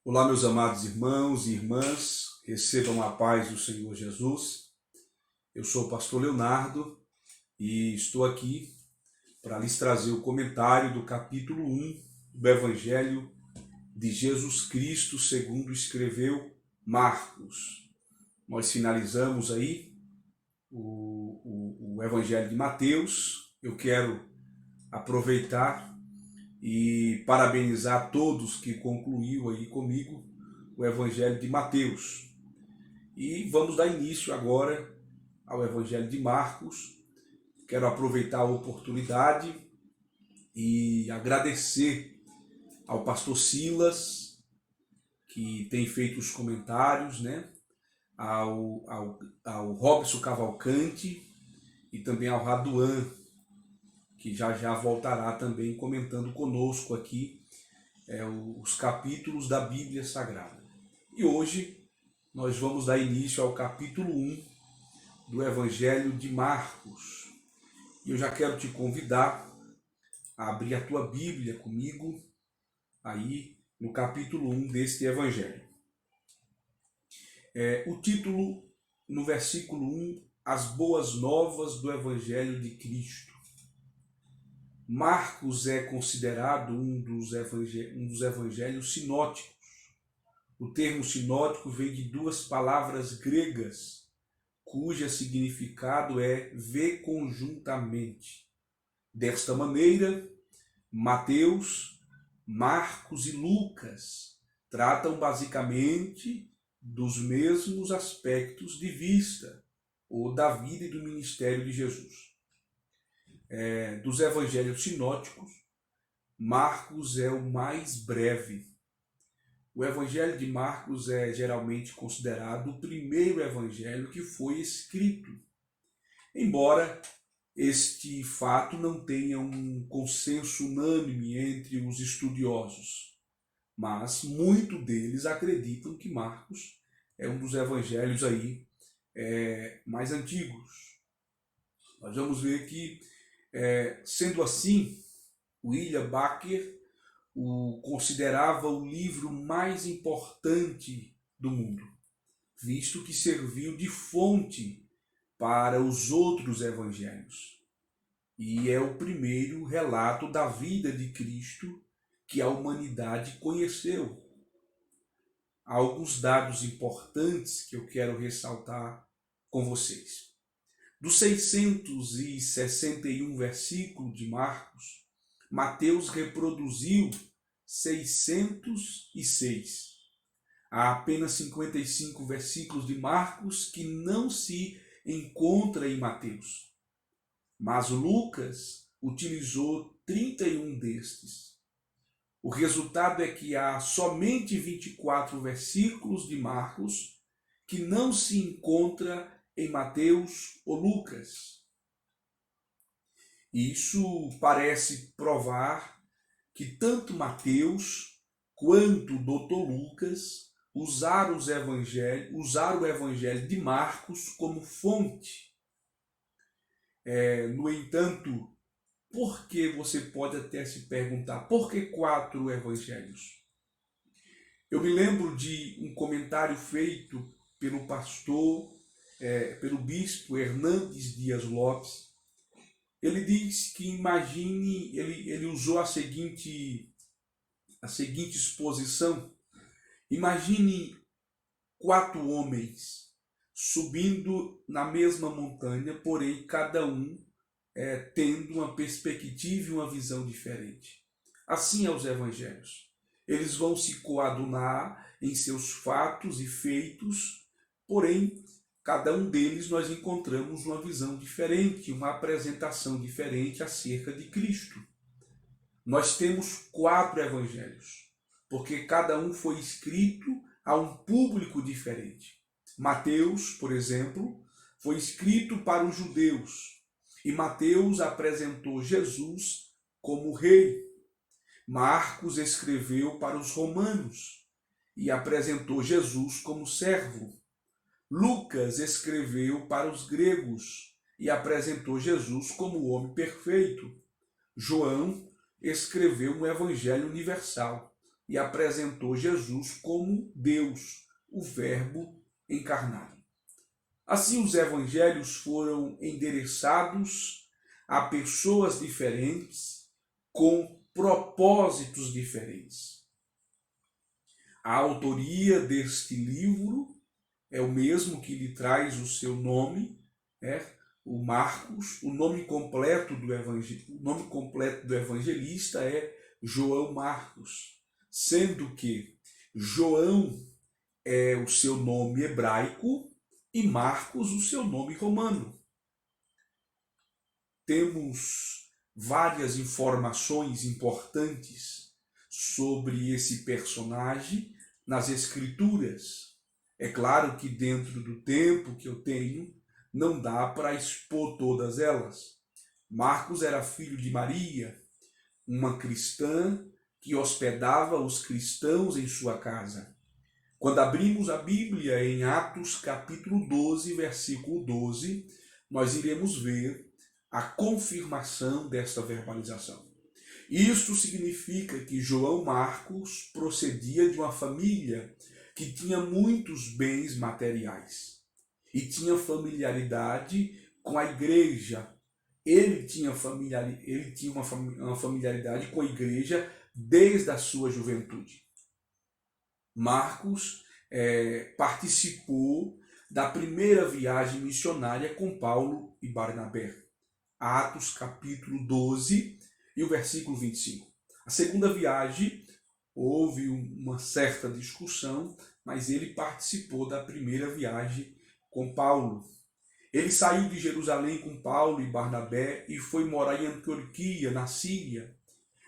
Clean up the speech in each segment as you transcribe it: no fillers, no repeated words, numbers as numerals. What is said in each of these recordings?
Olá, meus amados irmãos e irmãs, recebam a paz do Senhor Jesus. Eu sou o pastor Leonardo e estou aqui para lhes trazer o comentário do capítulo 1 do Evangelho de Jesus Cristo, segundo escreveu Marcos. Nós finalizamos aí o Evangelho de Mateus. Eu quero aproveitar e parabenizar todos que concluiu aí comigo o Evangelho de Mateus. E vamos dar início agora ao Evangelho de Marcos. Quero aproveitar a oportunidade e agradecer ao pastor Silas, que tem feito os comentários, ao Robson Cavalcante e também ao Raduan, que já voltará também comentando conosco aqui os capítulos da Bíblia Sagrada. E hoje nós vamos dar início ao capítulo 1 do Evangelho de Marcos. E eu já quero te convidar a abrir a tua Bíblia comigo aí no capítulo 1 deste Evangelho. O título no versículo 1, As Boas Novas do Evangelho de Cristo. Marcos é considerado um dos evangelhos sinóticos. O termo sinótico vem de duas palavras gregas, cujo significado é ver conjuntamente. Desta maneira, Mateus, Marcos e Lucas tratam basicamente dos mesmos aspectos de vista ou da vida e do ministério de Jesus. Dos evangelhos sinóticos, Marcos é o mais breve. O evangelho de Marcos é geralmente considerado o primeiro evangelho que foi escrito, embora este fato não tenha um consenso unânime entre os estudiosos, mas muitos deles acreditam que Marcos é um dos evangelhos aí mais antigos. Nós vamos ver que, sendo assim, William Barker o considerava o livro mais importante do mundo, visto que serviu de fonte para os outros evangelhos. E é o primeiro relato da vida de Cristo que a humanidade conheceu. Há alguns dados importantes que eu quero ressaltar com vocês. Dos 661 versículos de Marcos, Mateus reproduziu 606. Há apenas 55 versículos de Marcos que não se encontra em Mateus. Mas Lucas utilizou 31 destes. O resultado é que há somente 24 versículos de Marcos que não se encontra em Mateus ou Lucas. Isso parece provar que tanto Mateus quanto o Dr. Lucas usaram o Evangelho de Marcos como fonte. No entanto, por que você pode até se perguntar, por que 4 evangelhos? Eu me lembro de um comentário feito pelo pastor, pelo bispo Hernandes Dias Lopes. Ele diz que imagine, ele usou a seguinte exposição. Imagine 4 homens subindo na mesma montanha, porém cada um tendo uma perspectiva e uma visão diferente. Assim é os evangelhos. Eles vão se coadunar em seus fatos e feitos, porém cada um deles nós encontramos uma visão diferente, uma apresentação diferente acerca de Cristo. Nós temos 4 evangelhos, porque cada um foi escrito a um público diferente. Mateus, por exemplo, foi escrito para os judeus, e Mateus apresentou Jesus como rei. Marcos escreveu para os romanos e apresentou Jesus como servo. Lucas escreveu para os gregos e apresentou Jesus como o homem perfeito. João escreveu um evangelho universal e apresentou Jesus como Deus, o Verbo encarnado. Assim, os evangelhos foram endereçados a pessoas diferentes com propósitos diferentes. A autoria deste livro é o mesmo que lhe traz o seu nome, o Marcos. O nome completo do evangelista é João Marcos, sendo que João é o seu nome hebraico e Marcos o seu nome romano. Temos várias informações importantes sobre esse personagem nas Escrituras. É claro que dentro do tempo que eu tenho, não dá para expor todas elas. Marcos era filho de Maria, uma cristã que hospedava os cristãos em sua casa. Quando abrimos a Bíblia em Atos capítulo 12, versículo 12, nós iremos ver a confirmação desta verbalização. Isto significa que João Marcos procedia de uma família que tinha muitos bens materiais e tinha familiaridade com a igreja. Ele tinha uma familiaridade com a igreja desde a sua juventude. Marcos participou da primeira viagem missionária com Paulo e Barnabé. Atos capítulo 12 e o versículo 25. A segunda viagem houve uma certa discussão, mas ele participou da primeira viagem com Paulo. Ele saiu de Jerusalém com Paulo e Barnabé e foi morar em Antioquia, na Síria,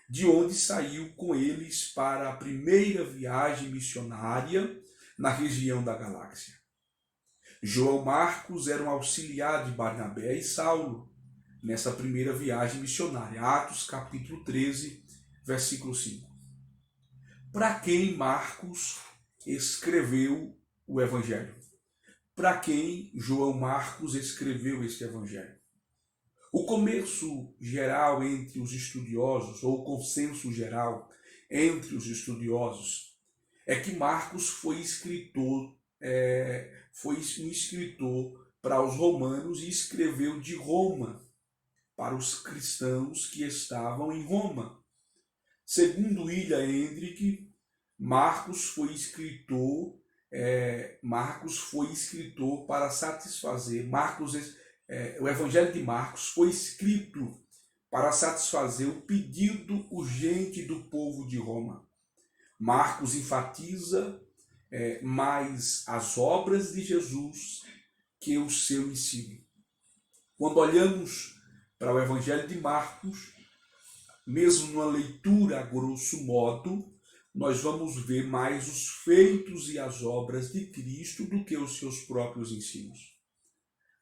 de onde saiu com eles para a primeira viagem missionária na região da Galácia. João Marcos era um auxiliar de Barnabé e Saulo nessa primeira viagem missionária. Atos capítulo 13, versículo 5. Para quem Marcos escreveu o Evangelho? Para quem João Marcos escreveu este Evangelho? O começo geral entre os estudiosos, ou o consenso geral entre os estudiosos, é que Marcos foi um escritor para os romanos e escreveu de Roma, para os cristãos que estavam em Roma. Segundo William Hendrick, Marcos foi escritor para satisfazer. O Evangelho de Marcos foi escrito para satisfazer o pedido urgente do povo de Roma. Marcos enfatiza mais as obras de Jesus que o seu ensino. Quando olhamos para o Evangelho de Marcos, mesmo numa leitura a grosso modo, nós vamos ver mais os feitos e as obras de Cristo do que os seus próprios ensinos.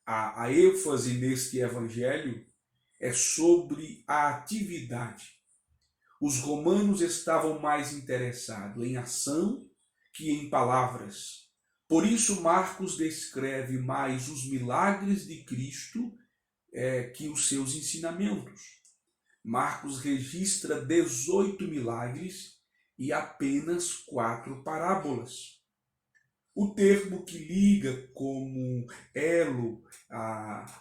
A ênfase neste Evangelho é sobre a atividade. Os romanos estavam mais interessados em ação que em palavras. Por isso, Marcos descreve mais os milagres de Cristo que os seus ensinamentos. Marcos registra 18 milagres e apenas 4 parábolas. O termo que liga como elo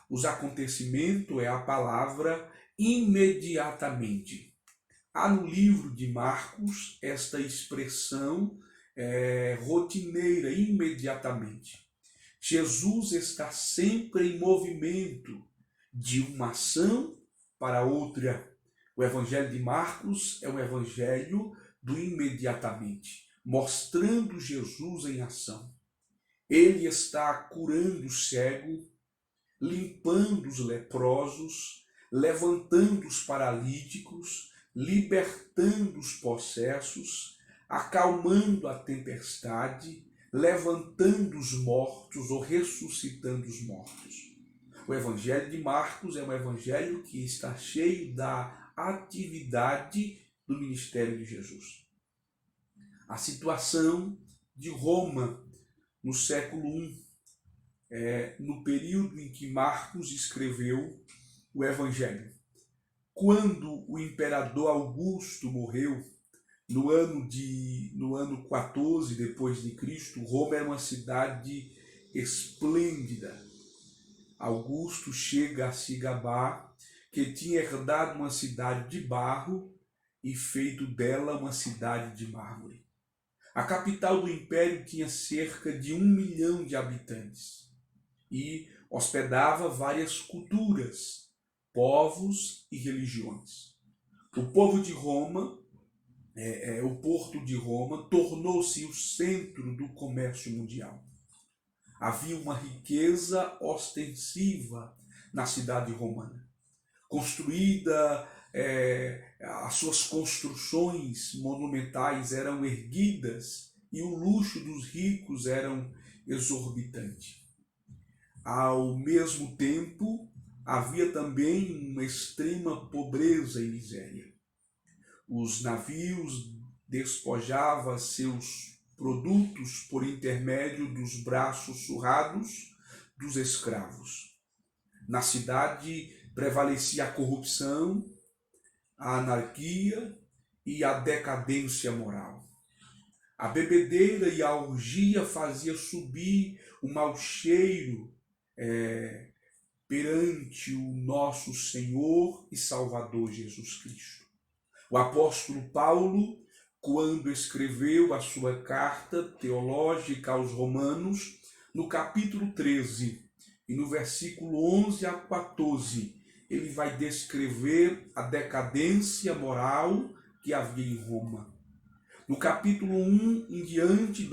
os acontecimentos é a palavra imediatamente. Há no livro de Marcos esta expressão rotineira, imediatamente. Jesus está sempre em movimento, de uma ação para outra. O Evangelho de Marcos é um evangelho do imediatamente, mostrando Jesus em ação. Ele está curando o cego, limpando os leprosos, levantando os paralíticos, libertando os possessos, acalmando a tempestade, levantando os mortos ou ressuscitando os mortos. O Evangelho de Marcos é um evangelho que está cheio da atividade do ministério de Jesus. A situação de Roma no século I, no período em que Marcos escreveu o Evangelho. Quando o imperador Augusto morreu No ano 14 depois de Cristo, Roma era uma cidade esplêndida. Augusto chega a se gabar que tinha herdado uma cidade de barro e feito dela uma cidade de mármore. A capital do império tinha cerca de 1 milhão de habitantes e hospedava várias culturas, povos e religiões. O povo de Roma, o porto de Roma, tornou-se o centro do comércio mundial. Havia uma riqueza ostensiva na cidade romana, construída, as suas construções monumentais eram erguidas e o luxo dos ricos era exorbitante. Ao mesmo tempo, havia também uma extrema pobreza e miséria. Os navios despojavam seus produtos por intermédio dos braços surrados dos escravos. Na cidade prevalecia a corrupção, a anarquia e a decadência moral. A bebedeira e a orgia fazia subir o mau cheiro perante o nosso Senhor e Salvador Jesus Cristo. O apóstolo Paulo, quando escreveu a sua carta teológica aos Romanos, no capítulo 13 e no versículo 11 a 14, ele vai descrever a decadência moral que havia em Roma. No capítulo 1 em diante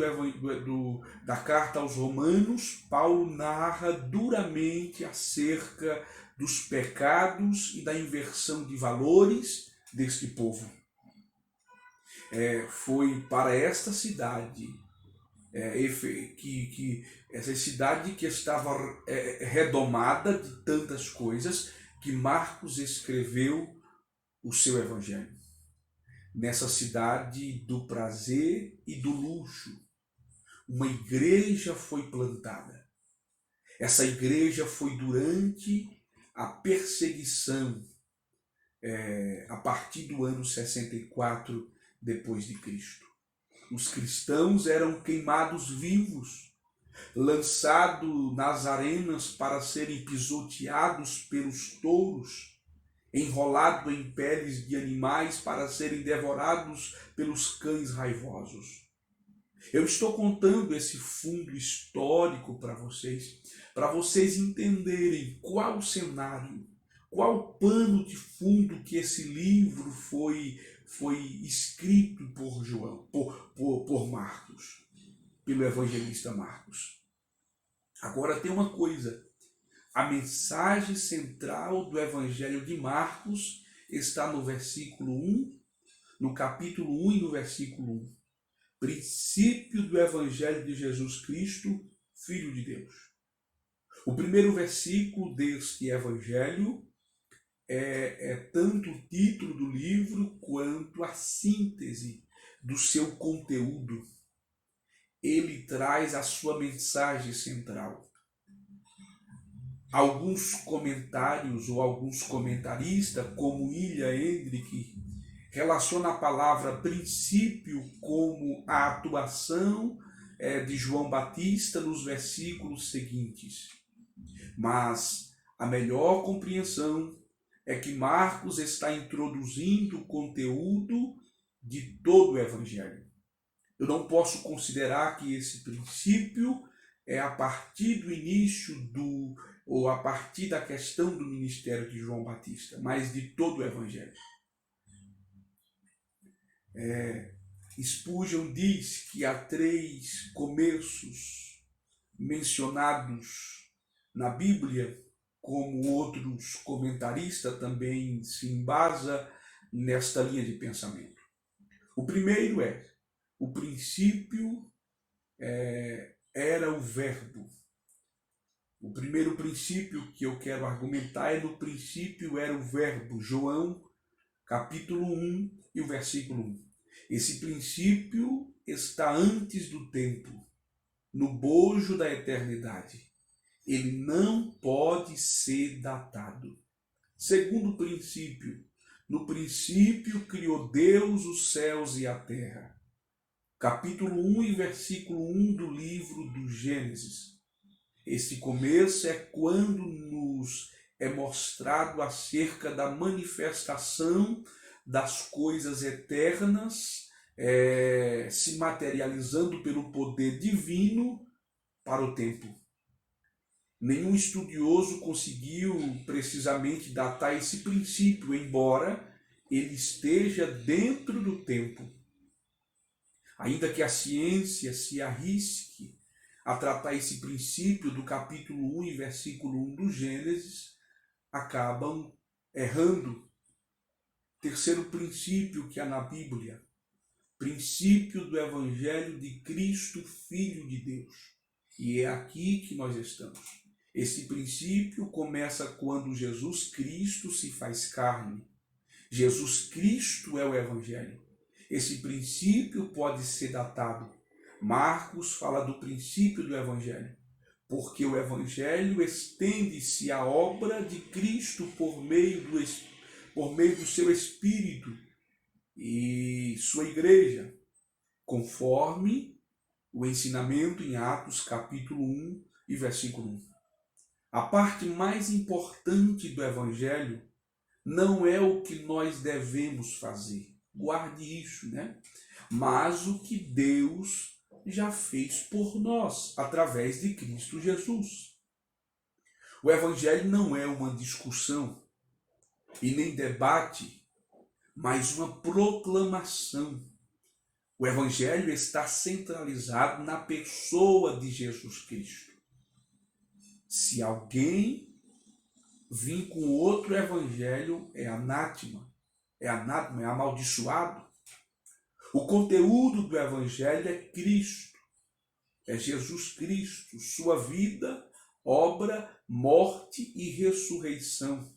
da carta aos Romanos, Paulo narra duramente acerca dos pecados e da inversão de valores deste povo. Foi para esta cidade, essa cidade que estava redomada de tantas coisas, que Marcos escreveu o seu evangelho. Nessa cidade do prazer e do luxo, uma igreja foi plantada. Essa igreja foi durante a perseguição, a partir do ano 64 depois de Cristo. Os cristãos eram queimados vivos, lançados nas arenas para serem pisoteados pelos touros, enrolados em peles de animais para serem devorados pelos cães raivosos. Eu estou contando esse fundo histórico para vocês entenderem qual o cenário, qual o pano de fundo que esse livro foi escrito por João, por Marcos, pelo evangelista Marcos. Agora tem uma coisa, a mensagem central do evangelho de Marcos está no versículo 1, no capítulo 1 e no versículo 1. Princípio do evangelho de Jesus Cristo, Filho de Deus. O primeiro versículo deste evangelho é tanto o título do livro quanto a síntese do seu conteúdo. Ele traz a sua mensagem central. Alguns comentários ou alguns comentaristas, como William Hendrick, relacionam a palavra princípio como a atuação de João Batista nos versículos seguintes. Mas a melhor compreensão é que Marcos está introduzindo o conteúdo de todo o Evangelho. Eu não posso considerar que esse princípio é a partir do início ou a partir da questão do ministério de João Batista, mas de todo o Evangelho. Spurgeon diz que há 3 começos mencionados na Bíblia, como outros comentaristas também se embasa nesta linha de pensamento. O primeiro o princípio era o verbo. O primeiro princípio que eu quero argumentar no princípio era o verbo. João, capítulo 1 e o versículo 1. Esse princípio está antes do tempo, no bojo da eternidade. Ele não pode ser datado. Segundo princípio, No princípio criou Deus os céus e a terra. Capítulo 1 e versículo 1 do livro do Gênesis. Este começo é quando nos é mostrado acerca da manifestação das coisas eternas, se materializando pelo poder divino para o tempo. Nenhum estudioso conseguiu precisamente datar esse princípio, embora ele esteja dentro do tempo. Ainda que a ciência se arrisque a tratar esse princípio do capítulo 1 e versículo 1 do Gênesis, acabam errando. Terceiro princípio que há na Bíblia, princípio do Evangelho de Cristo, Filho de Deus. E é aqui que nós estamos. Esse princípio começa quando Jesus Cristo se faz carne. Jesus Cristo é o Evangelho. Esse princípio pode ser datado. Marcos fala do princípio do Evangelho, porque o Evangelho estende-se à obra de Cristo por meio do seu Espírito e sua igreja, conforme o ensinamento em Atos capítulo 1 e versículo 1. A parte mais importante do Evangelho não é o que nós devemos fazer, guarde isso, né? Mas o que Deus já fez por nós, através de Cristo Jesus. O Evangelho não é uma discussão e nem debate, mas uma proclamação. O Evangelho está centralizado na pessoa de Jesus Cristo. Se alguém vir com outro evangelho, é anátema, é amaldiçoado. O conteúdo do evangelho é Cristo, é Jesus Cristo, sua vida, obra, morte e ressurreição.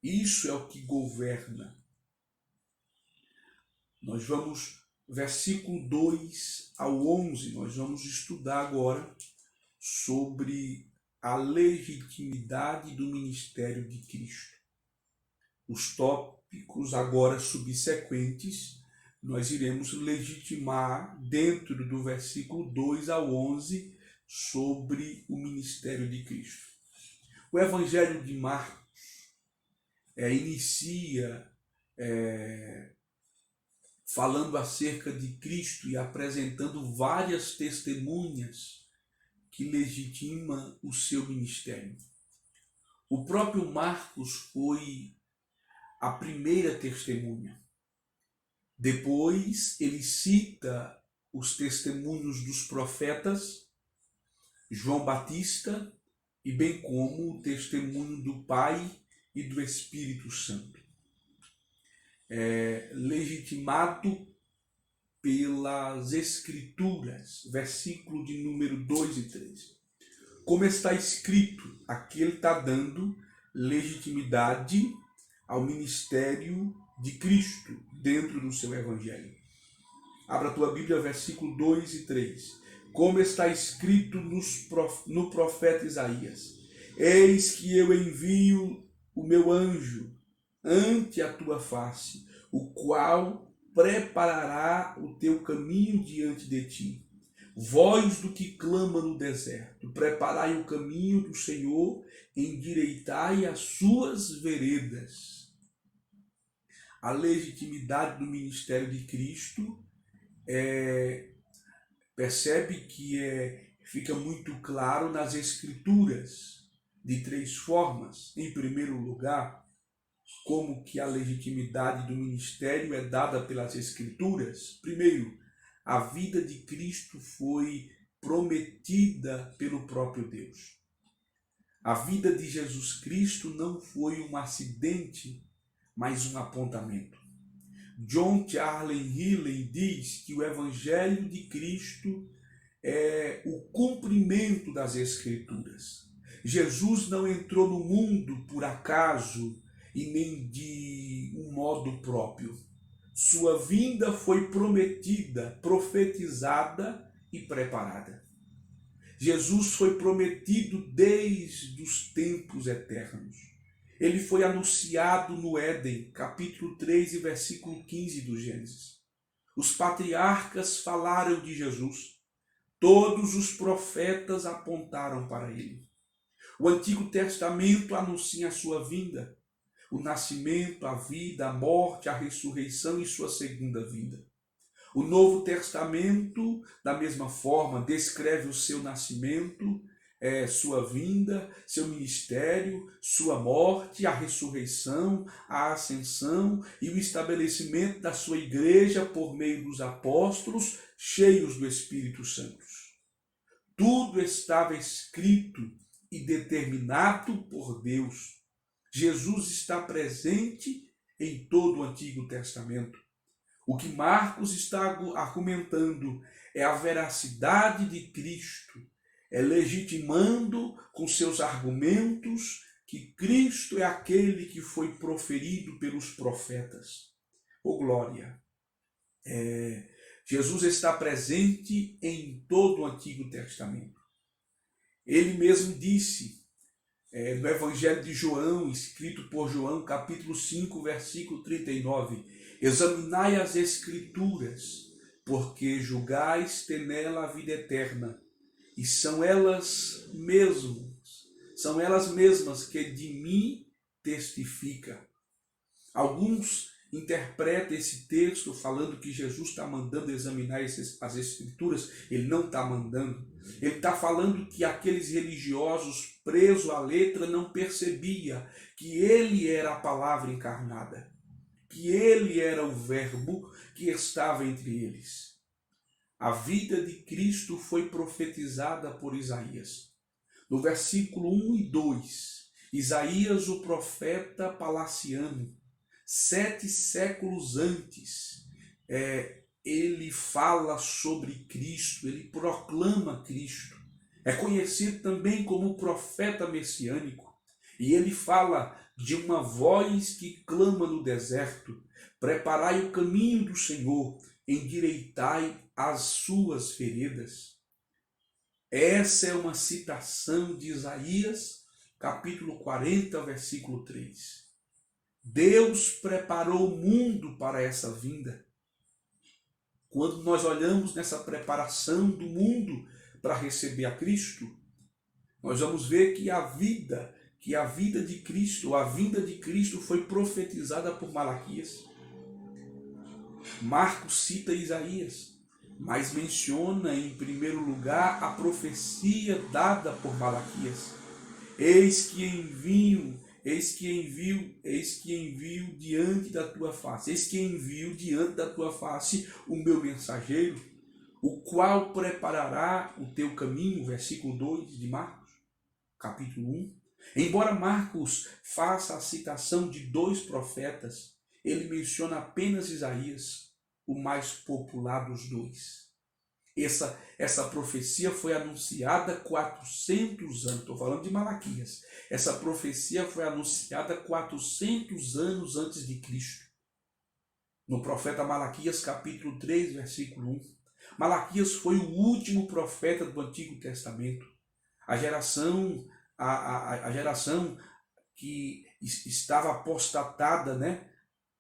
Isso é o que governa. Nós vamos, versículo 2 ao 11, nós vamos estudar agora sobre a legitimidade do ministério de Cristo. Os tópicos agora subsequentes, nós iremos legitimar dentro do versículo 2 ao 11 sobre o ministério de Cristo. O Evangelho de Marcos inicia falando acerca de Cristo e apresentando várias testemunhas que legitima o seu ministério. O próprio Marcos foi a primeira testemunha. Depois ele cita os testemunhos dos profetas, João Batista, e bem como o testemunho do Pai e do Espírito Santo. Legitimado pelas Escrituras, versículo de número 2 e 3. Como está escrito, aqui ele está dando legitimidade ao ministério de Cristo dentro do seu Evangelho. Abra a tua Bíblia, versículo 2 e 3. Como está escrito no profeta Isaías: eis que eu envio o meu anjo ante a tua face, o qual preparará o teu caminho diante de ti. Voz do que clama no deserto, preparai o caminho do Senhor, endireitai as suas veredas. A legitimidade do ministério de Cristo percebe que fica muito claro nas Escrituras, de três formas. Em primeiro lugar, como que a legitimidade do ministério é dada pelas Escrituras. Primeiro, a vida de Cristo foi prometida pelo próprio Deus. A vida de Jesus Cristo não foi um acidente, mas um apontamento. John Charles Riley diz que o Evangelho de Cristo é o cumprimento das Escrituras. Jesus não entrou no mundo por acaso e nem de um modo próprio. Sua vinda foi prometida, profetizada e preparada. Jesus foi prometido desde os tempos eternos. Ele foi anunciado no Éden, capítulo 3 e versículo 15 do Gênesis. Os patriarcas falaram de Jesus. Todos os profetas apontaram para ele. O Antigo Testamento anuncia a sua vinda, o nascimento, a vida, a morte, a ressurreição e sua segunda vinda. O Novo Testamento, da mesma forma, descreve o seu nascimento, sua vinda, seu ministério, sua morte, a ressurreição, a ascensão e o estabelecimento da sua igreja por meio dos apóstolos, cheios do Espírito Santo. Tudo estava escrito e determinado por Deus. Jesus está presente em todo o Antigo Testamento. O que Marcos está argumentando é a veracidade de Cristo, é legitimando com seus argumentos que Cristo é aquele que foi proferido pelos profetas. Oh glória! Jesus está presente em todo o Antigo Testamento. Ele mesmo disse, no Evangelho de João, escrito por João, capítulo 5, versículo 39, examinai as Escrituras, porque julgais ter nela a vida eterna, e são elas mesmas que de mim testificam. Alguns interpretam esse texto falando que Jesus está mandando examinar as Escrituras. Ele não está mandando. Ele está falando que aqueles religiosos presos à letra não percebiam que ele era a palavra encarnada, que ele era o verbo que estava entre eles. A vida de Cristo foi profetizada por Isaías. No versículo 1 e 2, Isaías, o profeta palaciano, 7 séculos antes, ele fala sobre Cristo, ele proclama Cristo. É conhecido também como profeta messiânico. E ele fala de uma voz que clama no deserto: preparai o caminho do Senhor, endireitai as suas veredas. Essa é uma citação de Isaías, capítulo 40, versículo 3. Deus preparou o mundo para essa vinda. Quando nós olhamos nessa preparação do mundo para receber a Cristo, nós vamos ver que a vida de Cristo, a vinda de Cristo foi profetizada por Malaquias. Marcos cita Isaías, mas menciona em primeiro lugar a profecia dada por Malaquias. Eis que envio diante da tua face. Eis que envio diante da tua face o meu mensageiro, o qual preparará o teu caminho, versículo 2 de Marcos, capítulo 1. Embora Marcos faça a citação de 2 profetas, ele menciona apenas Isaías, o mais popular dos 2. Essa profecia foi anunciada 400 anos, estou falando de Malaquias. Essa profecia foi anunciada 400 anos antes de Cristo. No profeta Malaquias, capítulo 3, versículo 1. Malaquias foi o último profeta do Antigo Testamento. A geração que estava apostatada,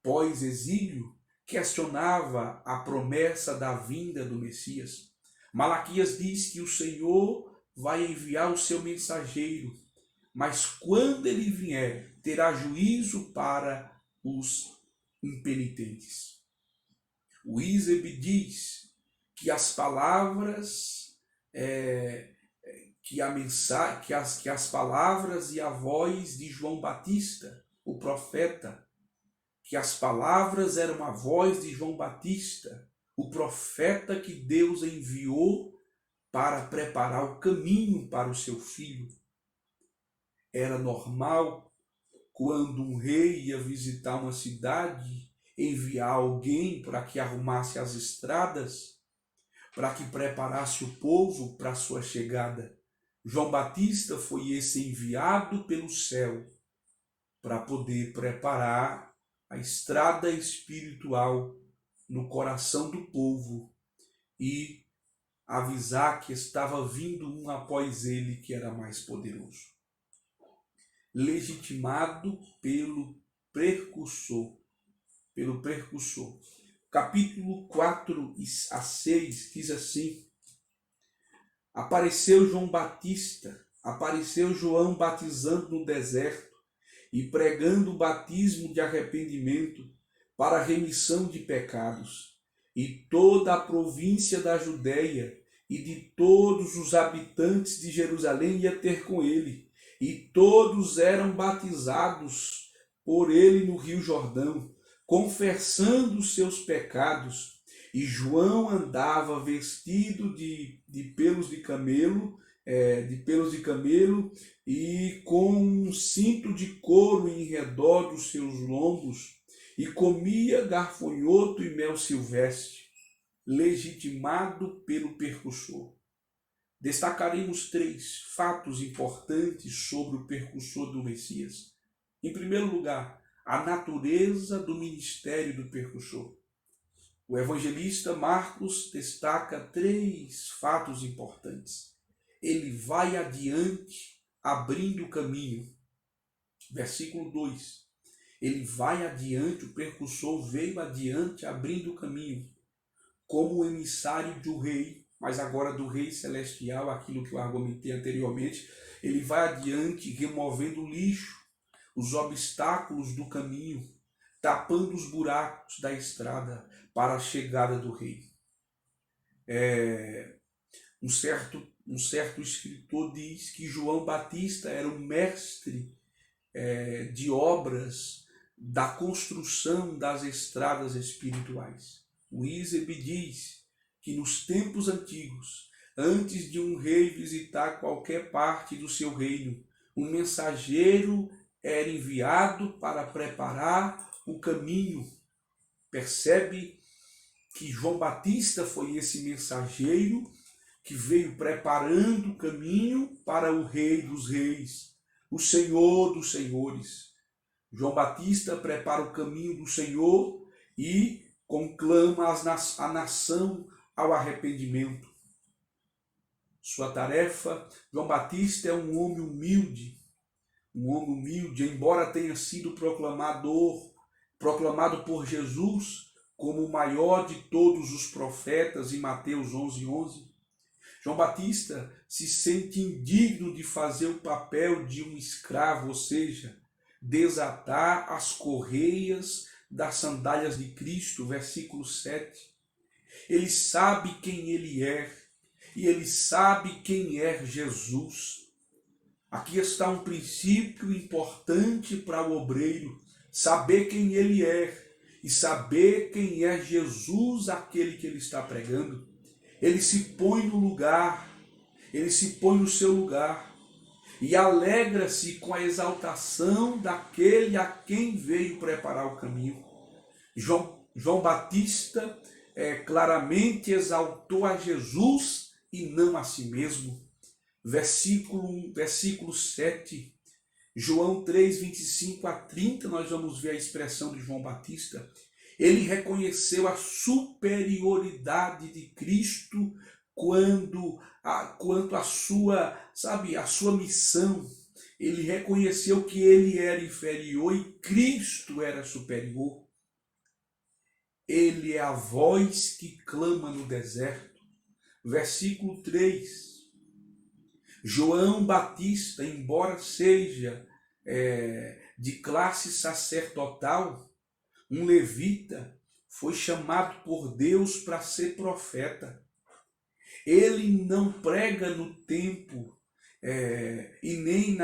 pós-exílio, questionava a promessa da vinda do Messias. Malaquias diz que o Senhor vai enviar o seu mensageiro, mas quando ele vier, terá juízo para os impenitentes. O Ísebe diz que as palavras, que as palavras e a voz de João Batista, o profeta, que as palavras eram a voz de João Batista, o profeta que Deus enviou para preparar o caminho para o seu filho. Era normal, quando um rei ia visitar uma cidade, enviar alguém para que arrumasse as estradas, para que preparasse o povo para a sua chegada. João Batista foi esse enviado pelo céu para poder preparar a estrada espiritual no coração do povo e avisar que estava vindo um após ele que era mais poderoso. legitimado pelo precursor. Pelo precursor. Capítulo 4 a 6 diz assim: apareceu João batizando no deserto e pregando o batismo de arrependimento para a remissão de pecados. E toda a província da Judéia e de todos os habitantes de Jerusalém ia ter com ele. E todos eram batizados por ele no Rio Jordão, confessando os seus pecados. E João andava vestido de pelos de camelo, e com um cinto de couro em redor dos seus lombos, e comia gafanhoto e mel silvestre, legitimado pelo precursor. Destacaremos 3 fatos importantes sobre o precursor do Messias. Em primeiro lugar, a natureza do ministério do precursor. O evangelista Marcos destaca 3 fatos importantes. Ele vai adiante, abrindo o caminho. Versículo 2. Ele vai adiante, o precursor veio adiante, abrindo o caminho, como o emissário do rei, mas agora do rei celestial, aquilo que eu argumentei anteriormente. Ele vai adiante, removendo o lixo, os obstáculos do caminho, tapando os buracos da estrada para a chegada do rei. Um certo escritor diz que João Batista era o mestre de obras da construção das estradas espirituais. O Ísebe diz que nos tempos antigos, antes de um rei visitar qualquer parte do seu reino, um mensageiro era enviado para preparar o caminho. Percebe que João Batista foi esse mensageiro que veio preparando o caminho para o Rei dos Reis, o Senhor dos Senhores. João Batista prepara o caminho do Senhor e conclama a nação ao arrependimento. Sua tarefa, João Batista é um homem humilde, embora tenha sido proclamado por Jesus como o maior de todos os profetas em Mateus 11:11. João Batista se sente indigno de fazer o papel de um escravo, ou seja, desatar as correias das sandálias de Cristo, versículo 7. Ele sabe quem ele é, e ele sabe quem é Jesus. Aqui está um princípio importante para o obreiro, saber quem ele é e saber quem é Jesus, aquele que ele está pregando. Ele se põe no lugar, ele se põe no seu lugar e alegra-se com a exaltação daquele a quem veio preparar o caminho. João Batista claramente exaltou a Jesus e não a si mesmo. Versículo 7, João 3, 25 a 30, nós vamos ver a expressão de João Batista. Ele reconheceu a superioridade de Cristo quanto à sua missão. Ele reconheceu que ele era inferior e Cristo era superior. Ele é a voz que clama no deserto. Versículo 3. João Batista, embora seja de classe sacerdotal, um levita, foi chamado por Deus para ser profeta. Ele não prega no templo ele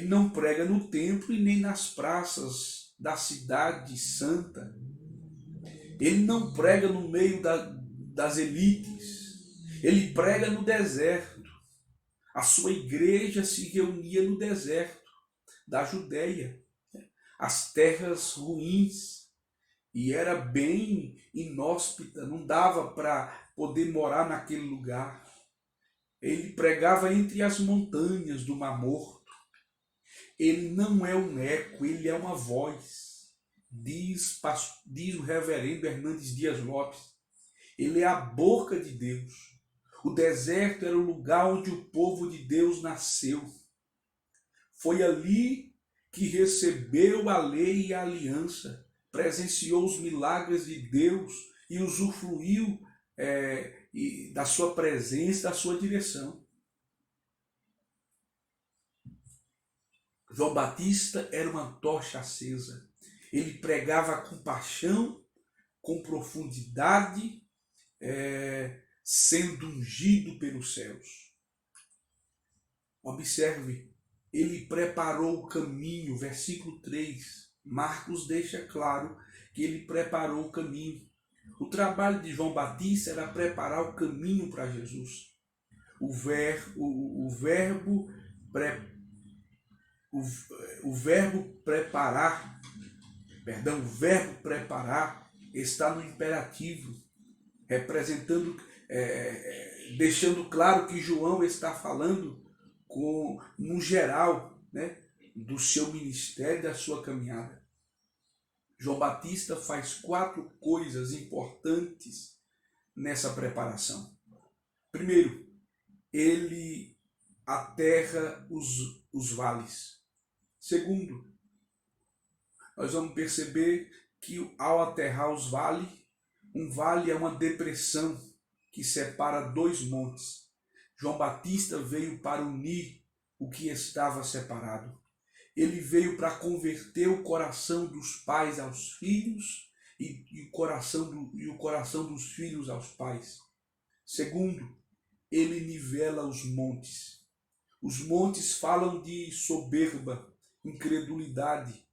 não prega no templo e nem nas praças da cidade santa. Ele não prega no meio das elites. Ele prega no deserto. A sua igreja se reunia no deserto da Judéia, as terras ruins, e era bem inóspita, não dava para poder morar naquele lugar. Ele pregava entre as montanhas do Mar Morto. Ele não é um eco, ele é uma voz, diz o reverendo Hernandes Dias Lopes. Ele é a boca de Deus. O deserto era o lugar onde o povo de Deus nasceu. Foi ali que recebeu a lei e a aliança, presenciou os milagres de Deus e usufruiu da sua presença, da sua direção. João Batista era uma tocha acesa. Ele pregava com paixão, com profundidade, sendo ungido pelos céus. Observe, ele preparou o caminho, versículo 3. Marcos deixa claro que ele preparou o caminho. O trabalho de João Batista era preparar o caminho para Jesus. O verbo preparar está no imperativo, representando, deixando claro que João está falando no geral, né, do seu ministério, da sua caminhada. João Batista faz 4 coisas importantes nessa preparação. Primeiro, ele aterra os vales. Segundo, nós vamos perceber que ao aterrar os vales, um vale é uma depressão que separa 2 montes. João Batista veio para unir o que estava separado. Ele veio para converter o coração dos pais aos filhos e o coração dos filhos aos pais. Segundo, ele nivela os montes. Os montes falam de soberba, incredulidade.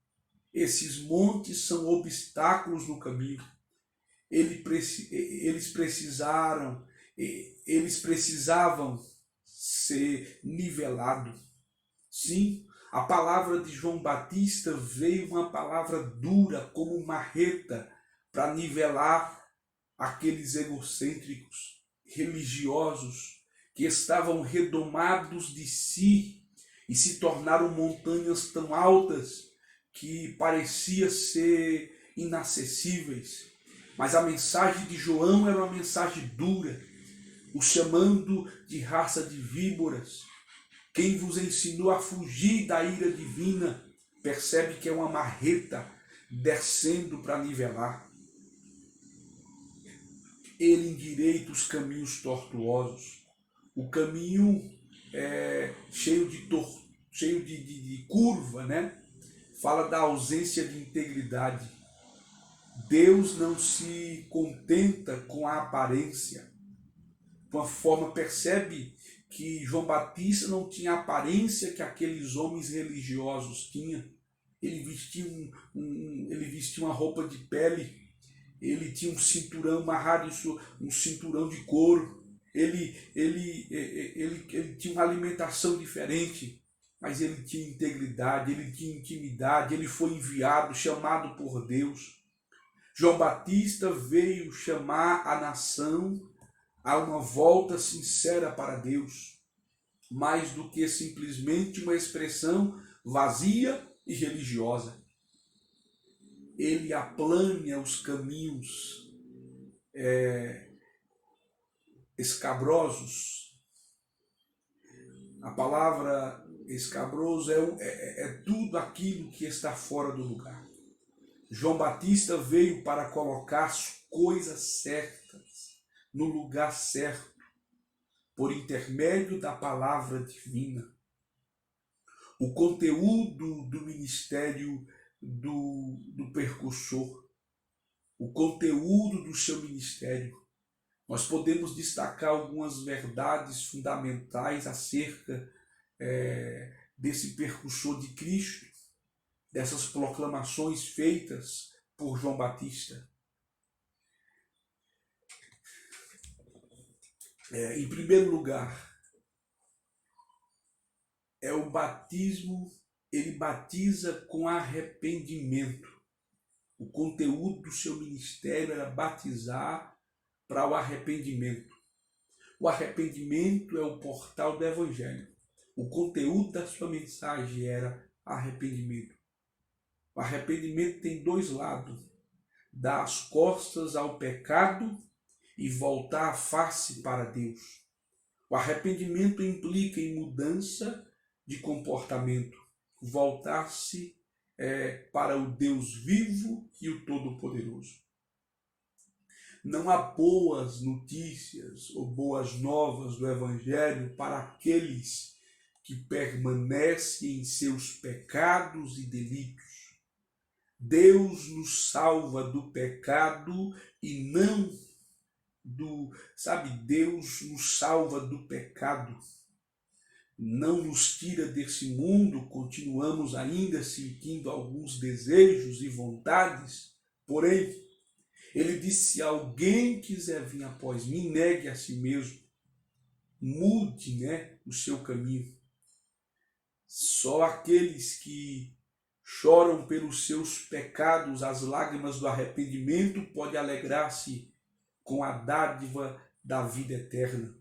Esses montes são obstáculos no caminho. Eles precisavam ser nivelados. Sim, a palavra de João Batista veio uma palavra dura como marreta para nivelar aqueles egocêntricos, religiosos, que estavam redomados de si e se tornaram montanhas tão altas que parecia ser inacessíveis. Mas a mensagem de João era uma mensagem dura, o chamando de raça de víboras. Quem vos ensinou a fugir da ira divina, percebe que é uma marreta descendo para nivelar. Ele endireita os caminhos tortuosos. O caminho cheio de curva, né? Fala da ausência de integridade. Deus não se contenta com a aparência. De uma forma, percebe que João Batista não tinha a aparência que aqueles homens religiosos tinham. Ele vestia uma roupa de pele, ele tinha um cinturão amarrado, um cinturão de couro, ele tinha uma alimentação diferente, mas ele tinha integridade, ele tinha intimidade, ele foi enviado, chamado por Deus. João Batista veio chamar a nação a uma volta sincera para Deus, mais do que simplesmente uma expressão vazia e religiosa. Ele aplana os caminhos escabrosos. A palavra escabroso é tudo aquilo que está fora do lugar. João Batista veio para colocar as coisas certas no lugar certo, por intermédio da palavra divina. O conteúdo do ministério do percursor, o conteúdo do seu ministério. Nós podemos destacar algumas verdades fundamentais acerca desse percursor de Cristo, dessas proclamações feitas por João Batista. Em primeiro lugar, o batismo, ele batiza com arrependimento. O conteúdo do seu ministério era batizar para o arrependimento. O arrependimento é o portal do Evangelho. O conteúdo da sua mensagem era arrependimento. O arrependimento tem 2 lados: dar as costas ao pecado e voltar a face para Deus. O arrependimento implica em mudança de comportamento. voltar-se para o Deus vivo e o Todo-Poderoso. Não há boas notícias ou boas novas do Evangelho para aqueles que permanecem em seus pecados e delitos. Deus nos salva do pecado e não Deus nos salva do pecado. Não nos tira desse mundo, continuamos ainda sentindo alguns desejos e vontades, porém, ele disse: se alguém quiser vir após mim, negue a si mesmo, mude o seu caminho. Só aqueles que choram pelos seus pecados, as lágrimas do arrependimento, podem alegrar-se com a dádiva da vida eterna.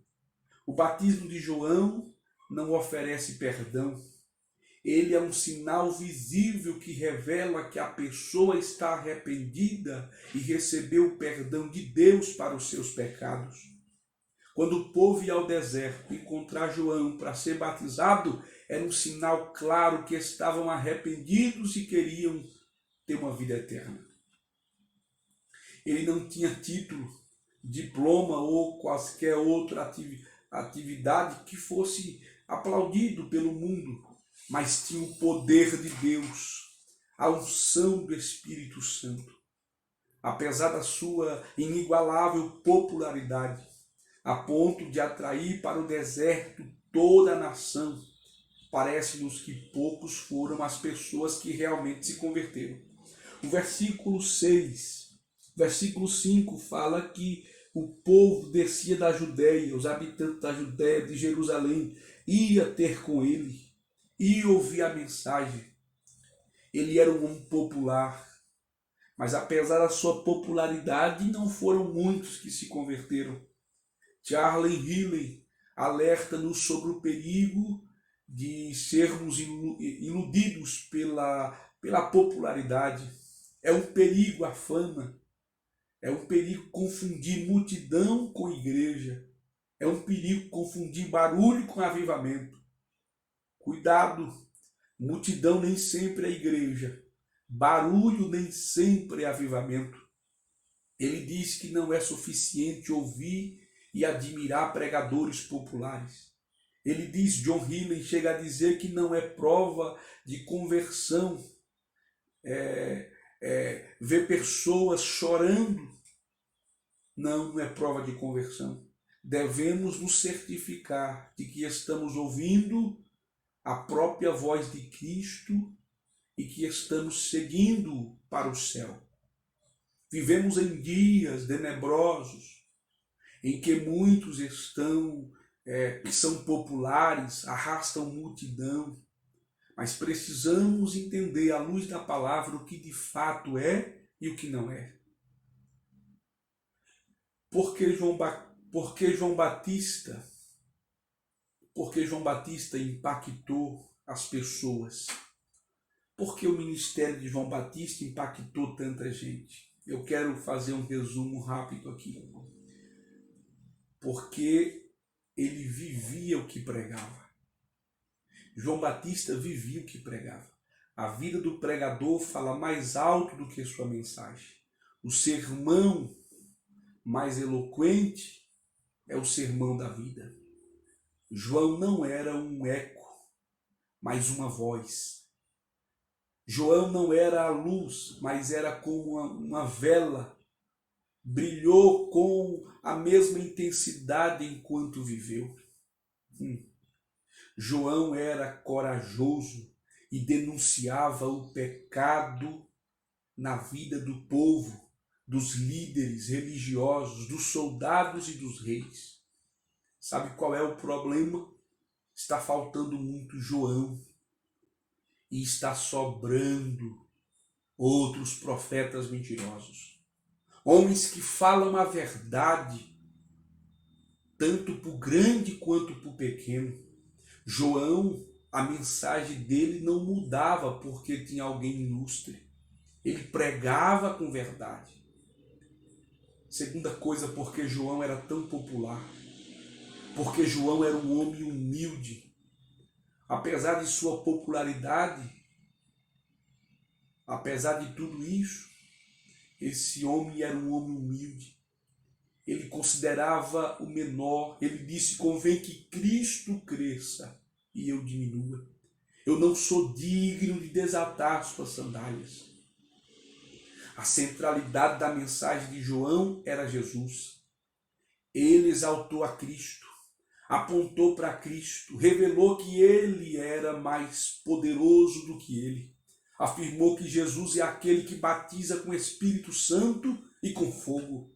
O batismo de João não oferece perdão. Ele é um sinal visível que revela que a pessoa está arrependida e recebeu o perdão de Deus para os seus pecados. Quando o povo ia ao deserto encontrar João para ser batizado, era um sinal claro que estavam arrependidos e queriam ter uma vida eterna. Ele não tinha título, diploma ou qualquer outra atividade que fosse aplaudido pelo mundo, mas tinha o poder de Deus, a unção do Espírito Santo. Apesar da sua inigualável popularidade, a ponto de atrair para o deserto toda a nação, parece-nos que poucos foram as pessoas que realmente se converteram. O versículo 5 fala que o povo descia da Judéia, os habitantes da Judéia, de Jerusalém, ia ter com ele, ia ouvir a mensagem. Ele era um homem popular, mas apesar da sua popularidade, não foram muitos que se converteram. Charles Hillen alerta-nos sobre o perigo de sermos iludidos pela popularidade. É um perigo a fama. É um perigo confundir multidão com igreja. É um perigo confundir barulho com avivamento. Cuidado, multidão nem sempre é igreja. Barulho nem sempre é avivamento. Ele diz que não é suficiente ouvir e admirar pregadores populares. Ele diz, John Hillen chega a dizer que não é prova de conversão ver pessoas chorando. Não é prova de conversão. Devemos nos certificar de que estamos ouvindo a própria voz de Cristo e que estamos seguindo para o céu. Vivemos em dias tenebrosos, em que muitos que são populares, arrastam multidão, mas precisamos entender à luz da palavra o que de fato é e o que não é. Por que João Batista impactou as pessoas? Por que o ministério de João Batista impactou tanta gente? Eu quero fazer um resumo rápido aqui. Porque ele vivia o que pregava. João Batista vivia o que pregava. A vida do pregador fala mais alto do que sua mensagem. O sermão mais eloquente é o sermão da vida. João não era um eco, mas uma voz. João não era a luz, mas era como uma vela. Brilhou com a mesma intensidade enquanto viveu. João era corajoso e denunciava o pecado na vida do povo, dos líderes religiosos, dos soldados e dos reis. Sabe qual é o problema? Está faltando muito João e está sobrando outros profetas mentirosos. Homens que falam a verdade, tanto para o grande quanto para o pequeno. João, a mensagem dele não mudava porque tinha alguém ilustre. Ele pregava com verdade. Segunda coisa, porque João era tão popular. Porque João era um homem humilde. Apesar de sua popularidade, apesar de tudo isso, esse homem era um homem humilde. Ele considerava o menor. Ele disse: convém que Cristo cresça e eu diminua. Eu não sou digno de desatar suas sandálias. A centralidade da mensagem de João era Jesus. Ele exaltou a Cristo, apontou para Cristo, revelou que ele era mais poderoso do que ele. Afirmou que Jesus é aquele que batiza com Espírito Santo e com fogo.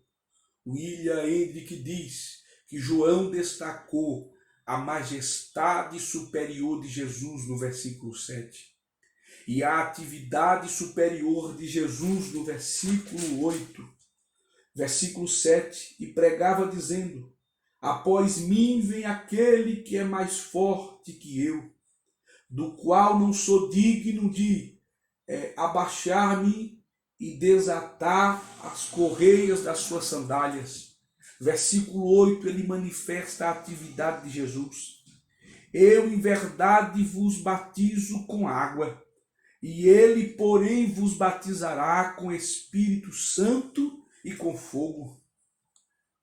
William Hendrick diz que João destacou a majestade superior de Jesus no versículo 7 e a atividade superior de Jesus no versículo 8. Versículo 7, e pregava dizendo: após mim vem aquele que é mais forte que eu, do qual não sou digno de abaixar-me e desatar as correias das suas sandálias. Versículo 8, ele manifesta a atividade de Jesus. Eu, em verdade, vos batizo com água, e ele, porém, vos batizará com Espírito Santo e com fogo.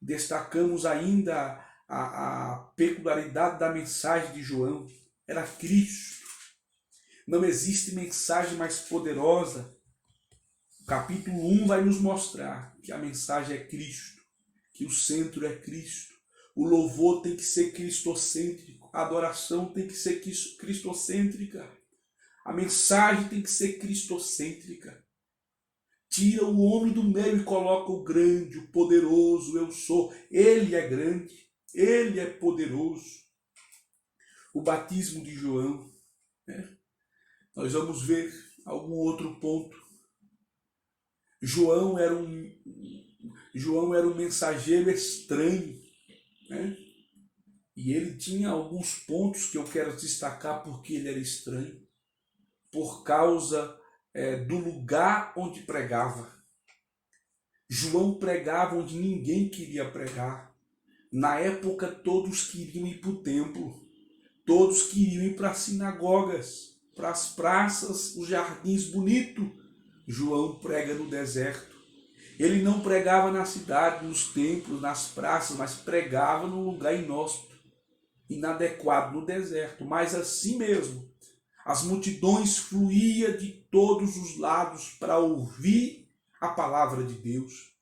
Destacamos ainda a peculiaridade da mensagem de João. Era Cristo. Não existe mensagem mais poderosa. O capítulo 1 vai nos mostrar que a mensagem é Cristo, que o centro é Cristo. O louvor tem que ser cristocêntrico, a adoração tem que ser cristocêntrica, a mensagem tem que ser cristocêntrica. Tira o homem do meio e coloca o grande, o poderoso, eu sou. Ele é grande, ele é poderoso. O batismo de João, né? Nós vamos ver algum outro ponto. João era um mensageiro estranho, né? E ele tinha alguns pontos que eu quero destacar porque ele era estranho. Por causa do lugar onde pregava. João pregava onde ninguém queria pregar. Na época todos queriam ir para o templo. Todos queriam ir para as sinagogas, para as praças, os jardins bonitos. João prega no deserto. Ele não pregava na cidade, nos templos, nas praças, mas pregava num lugar inóspito, inadequado, no deserto. Mas assim mesmo, as multidões fluíam de todos os lados para ouvir a palavra de Deus.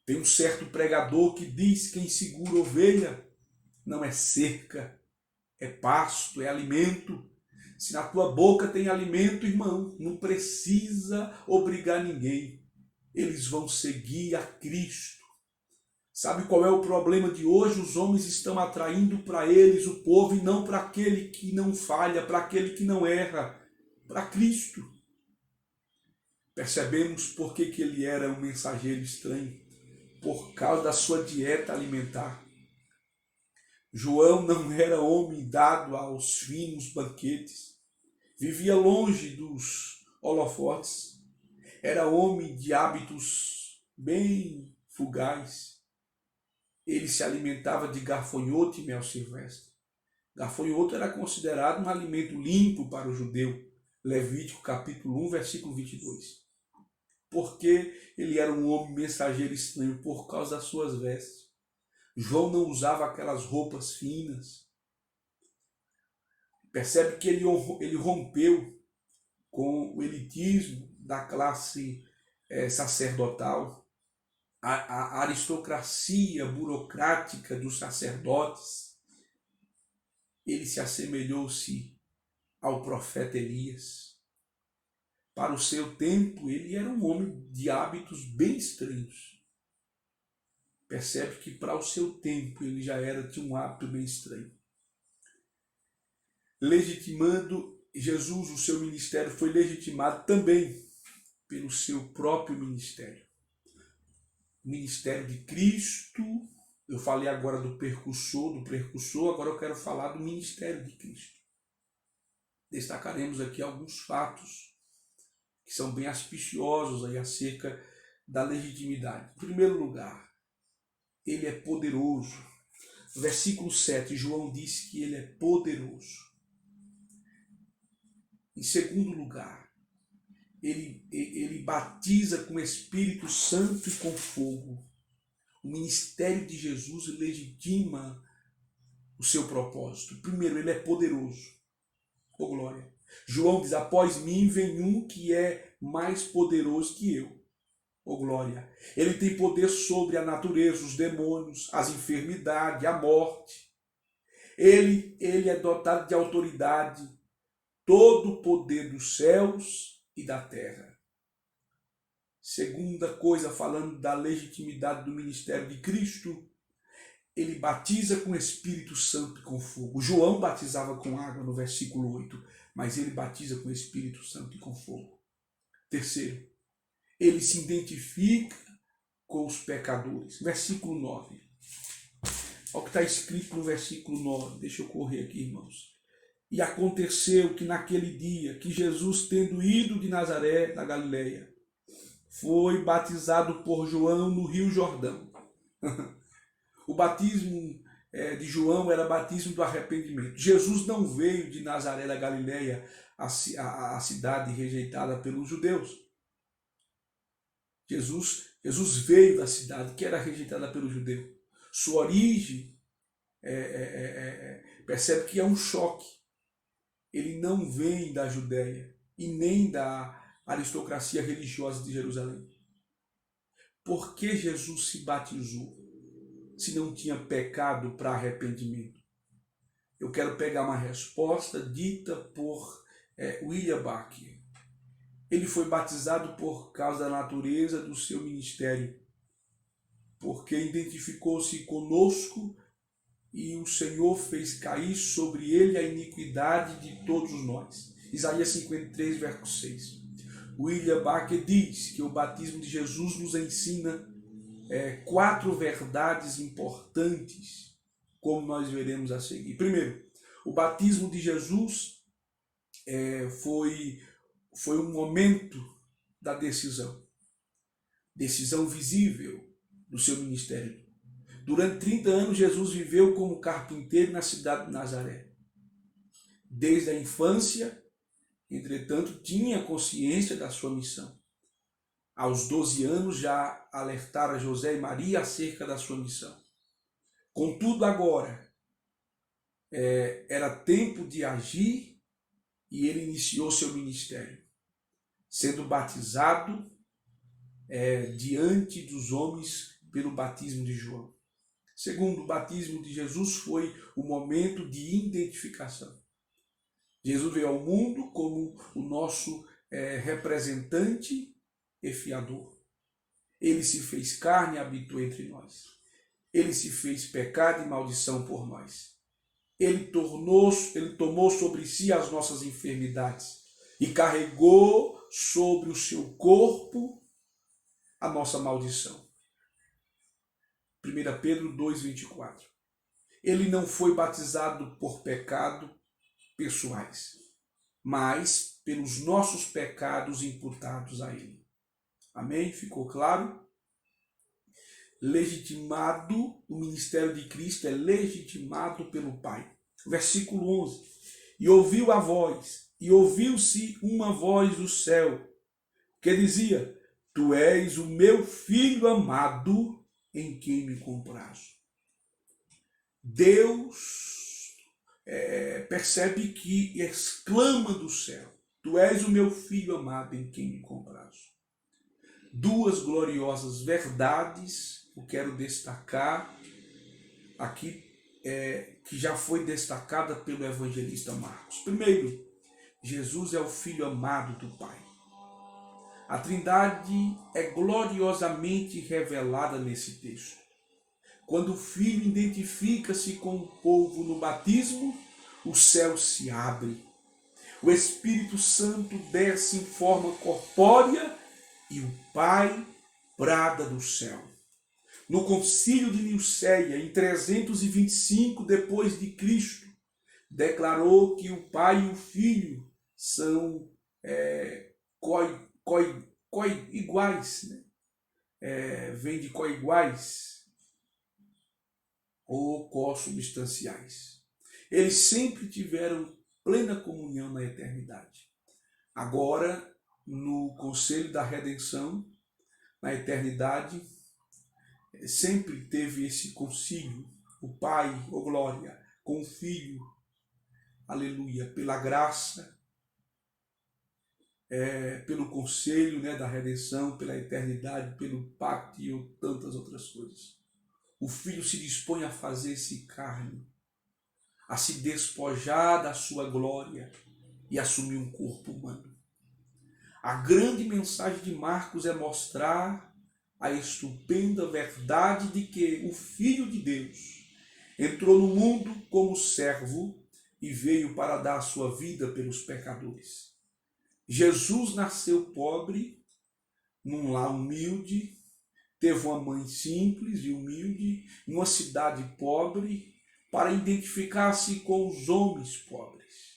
Tem um certo pregador que diz: quem segura ovelha não é cerca, é pasto, é alimento. Se na tua boca tem alimento, irmão, não precisa obrigar ninguém. Eles vão seguir a Cristo. Sabe qual é o problema de hoje? Os homens estão atraindo para eles o povo e não para aquele que não falha, para aquele que não erra, para Cristo. Percebemos por que ele era um mensageiro estranho? Por causa da sua dieta alimentar. João não era homem dado aos finos banquetes. Vivia longe dos holofotes. Era homem de hábitos bem fugaz. Ele se alimentava de gafanhoto e mel silvestre. Gafanhoto era considerado um alimento limpo para o judeu. Levítico capítulo 1, versículo 22. Porque ele era um homem mensageiro estranho por causa das suas vestes. João não usava aquelas roupas finas. Percebe que ele rompeu com o elitismo da classe sacerdotal. A aristocracia burocrática dos sacerdotes. Ele se assemelhou-se ao profeta Elias. Para o seu tempo, ele era um homem de hábitos bem estranhos. Percebe que para o seu tempo ele já tinha um hábito bem estranho. Legitimando Jesus, o seu ministério foi legitimado também pelo seu próprio ministério. O ministério de Cristo. Eu falei agora do precursor, agora eu quero falar do ministério de Cristo. Destacaremos aqui alguns fatos que são bem auspiciosos aí acerca da legitimidade. Em primeiro lugar, ele é poderoso. Versículo 7, João diz que ele é poderoso. Em segundo lugar, ele batiza com Espírito Santo e com fogo. O ministério de Jesus legitima o seu propósito. Primeiro, ele é poderoso. Oh, glória. João diz, após mim vem um que é mais poderoso que eu. Oh, glória. Ele tem poder sobre a natureza, os demônios, as enfermidades, a morte. Ele é dotado de autoridade, todo o poder dos céus e da terra. Segunda coisa, falando da legitimidade do ministério de Cristo, ele batiza com Espírito Santo e com fogo. João batizava com água no versículo 8, mas ele batiza com Espírito Santo e com fogo. Terceiro, ele se identifica com os pecadores. Versículo 9. Olha o que está escrito no versículo 9. Deixa eu correr aqui, irmãos. E aconteceu que naquele dia, que Jesus, tendo ido de Nazaré, da Galileia, foi batizado por João no Rio Jordão. O batismo de João era batismo do arrependimento. Jesus não veio de Nazaré da Galileia, a cidade rejeitada pelos judeus. Jesus veio da cidade que era rejeitada pelos judeus. Sua origem, percebe que é um choque. Ele não vem da Judéia e nem da aristocracia religiosa de Jerusalém. Por que Jesus se batizou se não tinha pecado para arrependimento? Eu quero pegar uma resposta dita por William Barker. Ele foi batizado por causa da natureza do seu ministério, porque identificou-se conosco e o Senhor fez cair sobre ele a iniquidade de todos nós. Isaías 53, verso 6. William Barker diz que o batismo de Jesus nos ensina 4 verdades importantes, como nós veremos a seguir. Primeiro, o batismo de Jesus foi um momento da decisão visível do seu ministério. Durante 30 anos, Jesus viveu como carpinteiro na cidade de Nazaré. Desde a infância, entretanto, tinha consciência da sua missão. Aos 12 anos, já alertara José e Maria acerca da sua missão. Contudo, agora, era tempo de agir e ele iniciou seu ministério, sendo batizado diante dos homens pelo batismo de João. Segundo, o batismo de Jesus foi o momento de identificação. Jesus veio ao mundo como o nosso representante e fiador. Ele se fez carne e habitou entre nós. Ele se fez pecado e maldição por nós. Ele tomou sobre si as nossas enfermidades e carregou sobre o seu corpo a nossa maldição. 1 Pedro 2,24. Ele não foi batizado por pecado pessoais, mas pelos nossos pecados imputados a ele. Amém? Ficou claro? Legitimado, o ministério de Cristo é legitimado pelo Pai. Versículo 11. E ouviu-se uma voz do céu, que dizia, Tu és o meu filho amado, em quem me comprazo. Deus percebe que exclama do céu, Tu és o meu filho amado, em quem me comprazo. 2 gloriosas verdades eu quero destacar aqui, que já foi destacada pelo evangelista Marcos. Primeiro, Jesus é o Filho amado do Pai. A Trindade é gloriosamente revelada nesse texto. Quando o Filho identifica-se com o povo no batismo, o céu se abre. O Espírito Santo desce em forma corpórea e o Pai brada do céu. No concílio de Nicéia, em 325 depois de Cristo, declarou que o Pai e o Filho são iguais, né? Vem de coiguais ou co-substanciais. Eles sempre tiveram plena comunhão na eternidade. Agora, no conselho da redenção, na eternidade, sempre teve esse concílio, o Pai, ó glória, com o Filho, aleluia, pela graça, pelo conselho, né, da redenção, pela eternidade, pelo pacto e tantas outras coisas. O Filho se dispõe a fazer-se carne, a se despojar da sua glória e assumir um corpo humano. A grande mensagem de Marcos é mostrar a estupenda verdade de que o Filho de Deus entrou no mundo como servo e veio para dar a sua vida pelos pecadores. Jesus nasceu pobre, num lar humilde, teve uma mãe simples e humilde, em uma cidade pobre, para identificar-se com os homens pobres.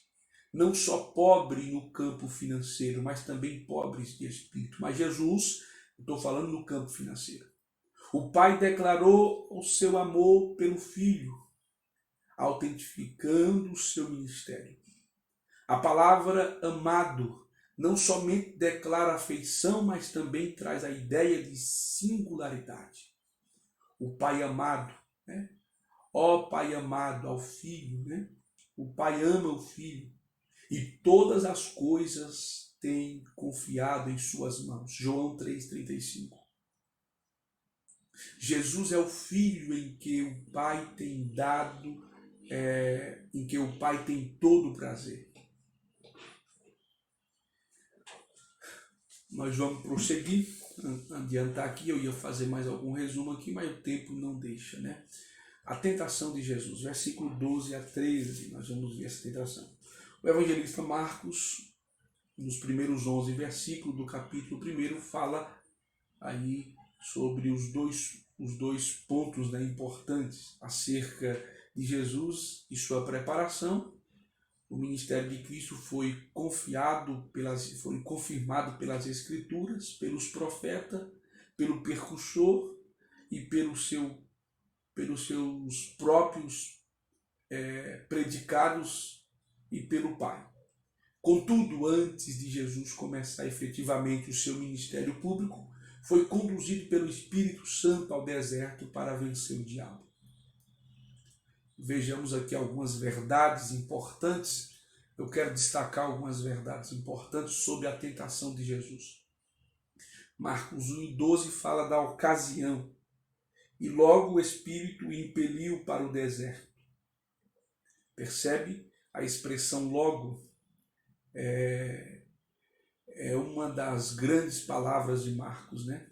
Não só pobre no campo financeiro, mas também pobres de espírito. Mas Jesus, estou falando no campo financeiro. O Pai declarou o seu amor pelo Filho, autentificando o seu ministério. A palavra amado não somente declara afeição, mas também traz a ideia de singularidade. O Pai amado, né? Ó Pai amado ao Filho, né? O Pai ama o Filho e todas as coisas tem confiado em suas mãos. João 3,35. Jesus é o Filho em que o Pai tem dado, em que o Pai tem todo o prazer. Nós vamos prosseguir, adiantar aqui, eu ia fazer mais algum resumo aqui, mas o tempo não deixa, né? A tentação de Jesus, versículo 12 a 13, nós vamos ver essa tentação. O evangelista Marcos, nos primeiros 11 versículos do capítulo 1, fala aí sobre os dois pontos, né, importantes acerca de Jesus e sua preparação. O ministério de Cristo foi confirmado pelas Escrituras, pelos profetas, pelo percussor e pelos seus próprios predicados e pelo Pai. Contudo, antes de Jesus começar efetivamente o seu ministério público, foi conduzido pelo Espírito Santo ao deserto para vencer o diabo. Vejamos aqui algumas verdades importantes. Eu quero destacar algumas verdades importantes sobre a tentação de Jesus. Marcos 1:12 fala da ocasião. E logo o Espírito o impeliu para o deserto. Percebe? A expressão logo é uma das grandes palavras de Marcos, né?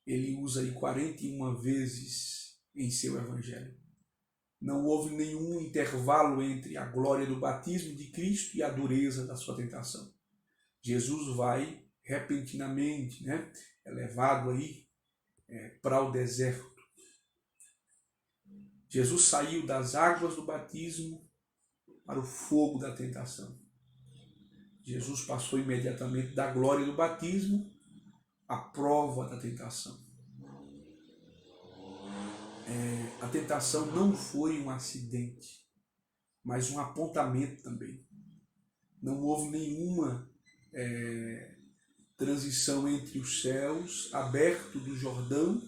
Ele usa aí 41 vezes em seu evangelho. Não houve nenhum intervalo entre a glória do batismo de Cristo e a dureza da sua tentação. Jesus vai repentinamente, né? É levado aí para o deserto. Jesus saiu das águas do batismo para o fogo da tentação. Jesus passou imediatamente da glória do batismo à prova da tentação. A tentação não foi um acidente, mas um apontamento também. Não houve nenhuma transição entre os céus aberto do Jordão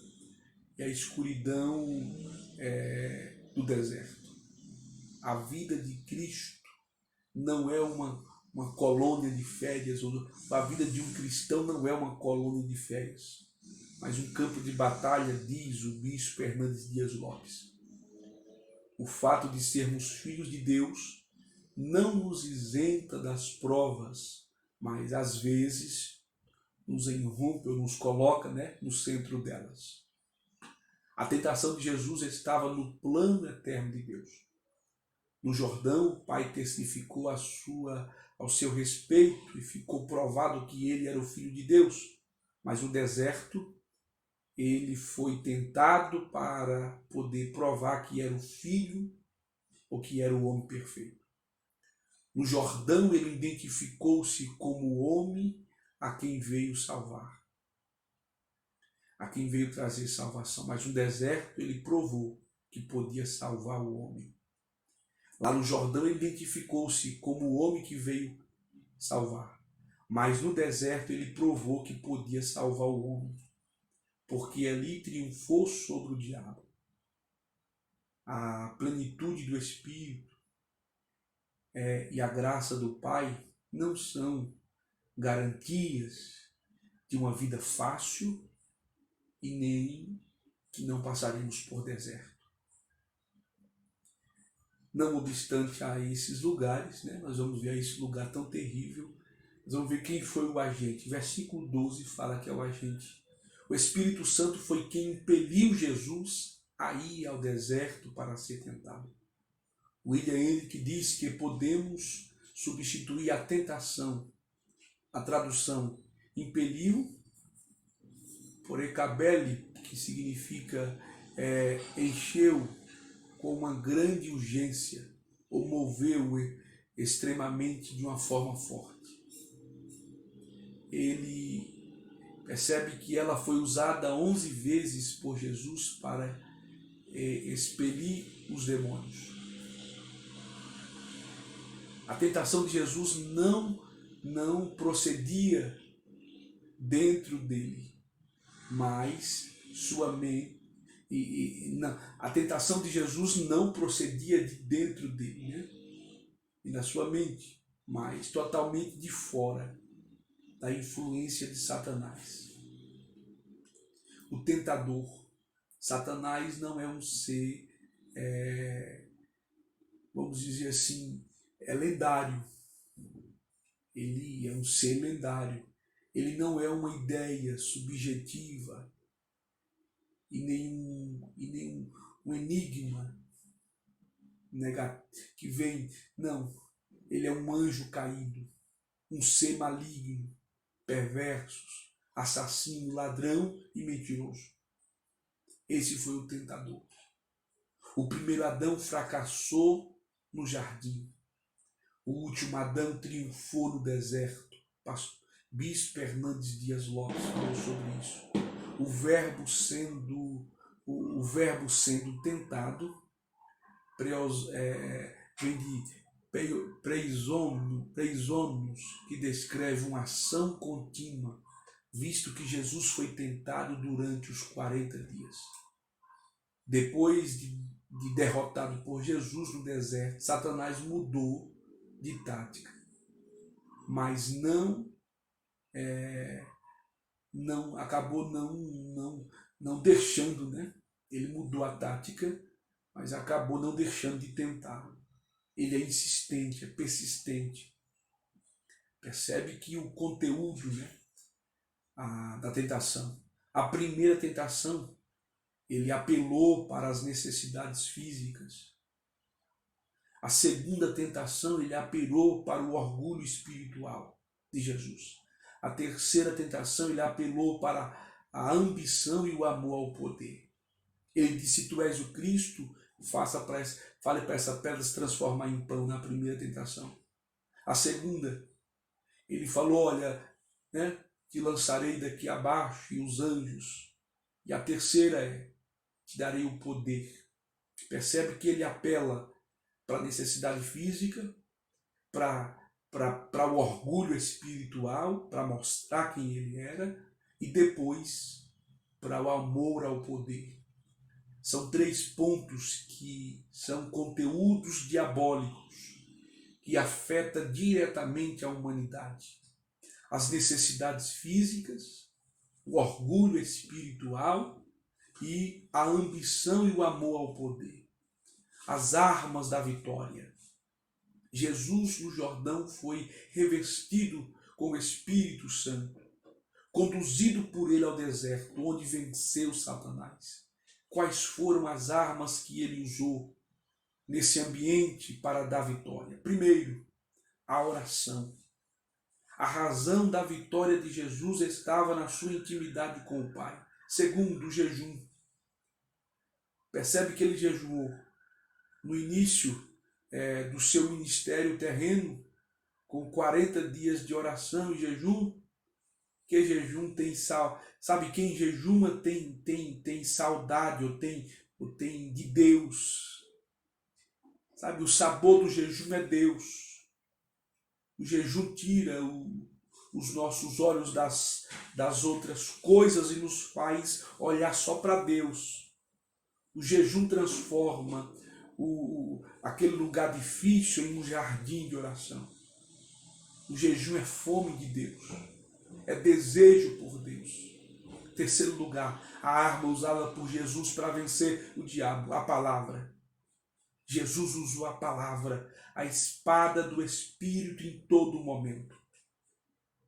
e a escuridão do deserto. A vida de Cristo não é uma colônia de férias, ou a vida de um cristão não é uma colônia de férias, mas um campo de batalha, diz o bispo Hernandes Dias Lopes. O fato de sermos filhos de Deus não nos isenta das provas, mas às vezes nos irrompe ou nos coloca, né, no centro delas. A tentação de Jesus estava no plano eterno de Deus. No Jordão, o Pai testificou ao seu respeito e ficou provado que ele era o Filho de Deus. Mas no deserto, ele foi tentado para poder provar que era o Filho ou que era o homem perfeito. No Jordão, ele identificou-se como o homem a quem veio salvar, a quem veio trazer salvação. Mas no deserto, ele provou que podia salvar o homem. Lá no Jordão, ele identificou-se como o homem que veio salvar. Mas no deserto ele provou que podia salvar o homem, porque ali triunfou sobre o diabo. A plenitude do Espírito e a graça do Pai não são garantias de uma vida fácil e nem que não passaremos por deserto. Não obstante a esses lugares, né, nós vamos ver a esse lugar tão terrível, nós vamos ver quem foi o agente. Versículo 12 fala que é o agente. O Espírito Santo foi quem impeliu Jesus a ir ao deserto para ser tentado. William Henrique diz que podemos substituir a tentação, a tradução impeliu, por ekabele, que significa encheu com uma grande urgência, ou moveu extremamente de uma forma forte. Ele percebe que ela foi usada 11 vezes por Jesus para expelir os demônios. A tentação de Jesus não procedia dentro dele, mas sua mente. A tentação de Jesus não procedia de dentro dele, né? E na sua mente, mas totalmente de fora da influência de Satanás. O tentador. Satanás não é um ser, vamos dizer assim, lendário. Ele é um ser lendário. Ele não é uma ideia subjetiva e nem um enigma que vem. Não, ele é um anjo caído, um ser maligno, perverso, assassino, ladrão e mentiroso. Esse foi o tentador. O primeiro Adão fracassou no jardim. O último Adão triunfou no deserto. Bispo Hernandes Dias Lopes falou sobre isso. O verbo sendo tentado vem de preisonos, que descreve uma ação contínua, visto que Jesus foi tentado durante os 40 dias. Depois de derrotado por Jesus no deserto, Satanás mudou de tática, mas acabou não deixando, né? Ele mudou a tática, mas acabou não deixando de tentar. Ele é insistente, é persistente. Percebe que o conteúdo, né, da tentação. A primeira tentação, ele apelou para as necessidades físicas. A segunda tentação, ele apelou para o orgulho espiritual de Jesus. A terceira tentação, ele apelou para a ambição e o amor ao poder. Ele disse: tu és o Cristo, fale para essa pedra se transformar em pão, na primeira tentação. A segunda, ele falou: olha, né, te lançarei daqui abaixo e os anjos. E a terceira te darei o poder. Percebe que ele apela para a necessidade física, para o orgulho espiritual, para mostrar quem ele era, e depois para o amor ao poder. São 3 pontos que são conteúdos diabólicos, que afetam diretamente a humanidade. As necessidades físicas, o orgulho espiritual e a ambição e o amor ao poder. As armas da vitória. Jesus no Jordão foi revestido com o Espírito Santo, conduzido por ele ao deserto, onde venceu Satanás. Quais foram as armas que ele usou nesse ambiente para dar vitória? Primeiro, a oração. A razão da vitória de Jesus estava na sua intimidade com o Pai. Segundo, o jejum. Percebe que ele jejuou no início do seu ministério terreno, com 40 dias de oração e jejum. Que jejum tem sal. Sabe, quem jejuma tem saudade, ou tem de Deus. Sabe, o sabor do jejum é Deus. O jejum tira os nossos olhos das outras coisas e nos faz olhar só para Deus. O jejum transforma aquele lugar difícil em um jardim de oração. O jejum é fome de Deus, é desejo por Deus. Terceiro lugar, a arma usada por Jesus para vencer o diabo, a palavra. Jesus usou a palavra, a espada do Espírito em todo momento.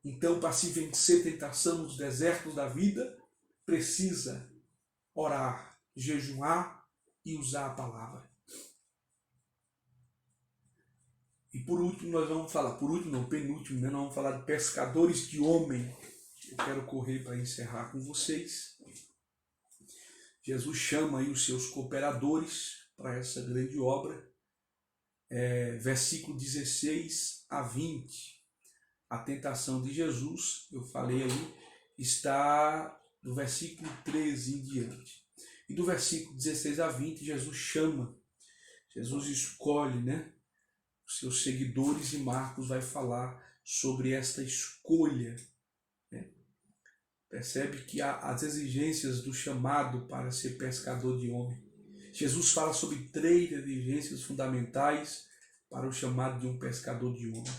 Então, para se vencer tentação nos desertos da vida, precisa orar, jejuar e usar a palavra. E por último, nós vamos falar, penúltimo, nós vamos falar de pescadores de homem. Eu quero correr para encerrar com vocês. Jesus chama aí os seus cooperadores para essa grande obra. Versículo 16 a 20. A tentação de Jesus, eu falei ali, está do versículo 13 em diante. E do versículo 16 a 20, Jesus escolhe, os seus seguidores, e Marcos vai falar sobre esta escolha. Percebe que há as exigências do chamado para ser pescador de homem. Jesus fala sobre 3 exigências fundamentais para o chamado de um pescador de homem.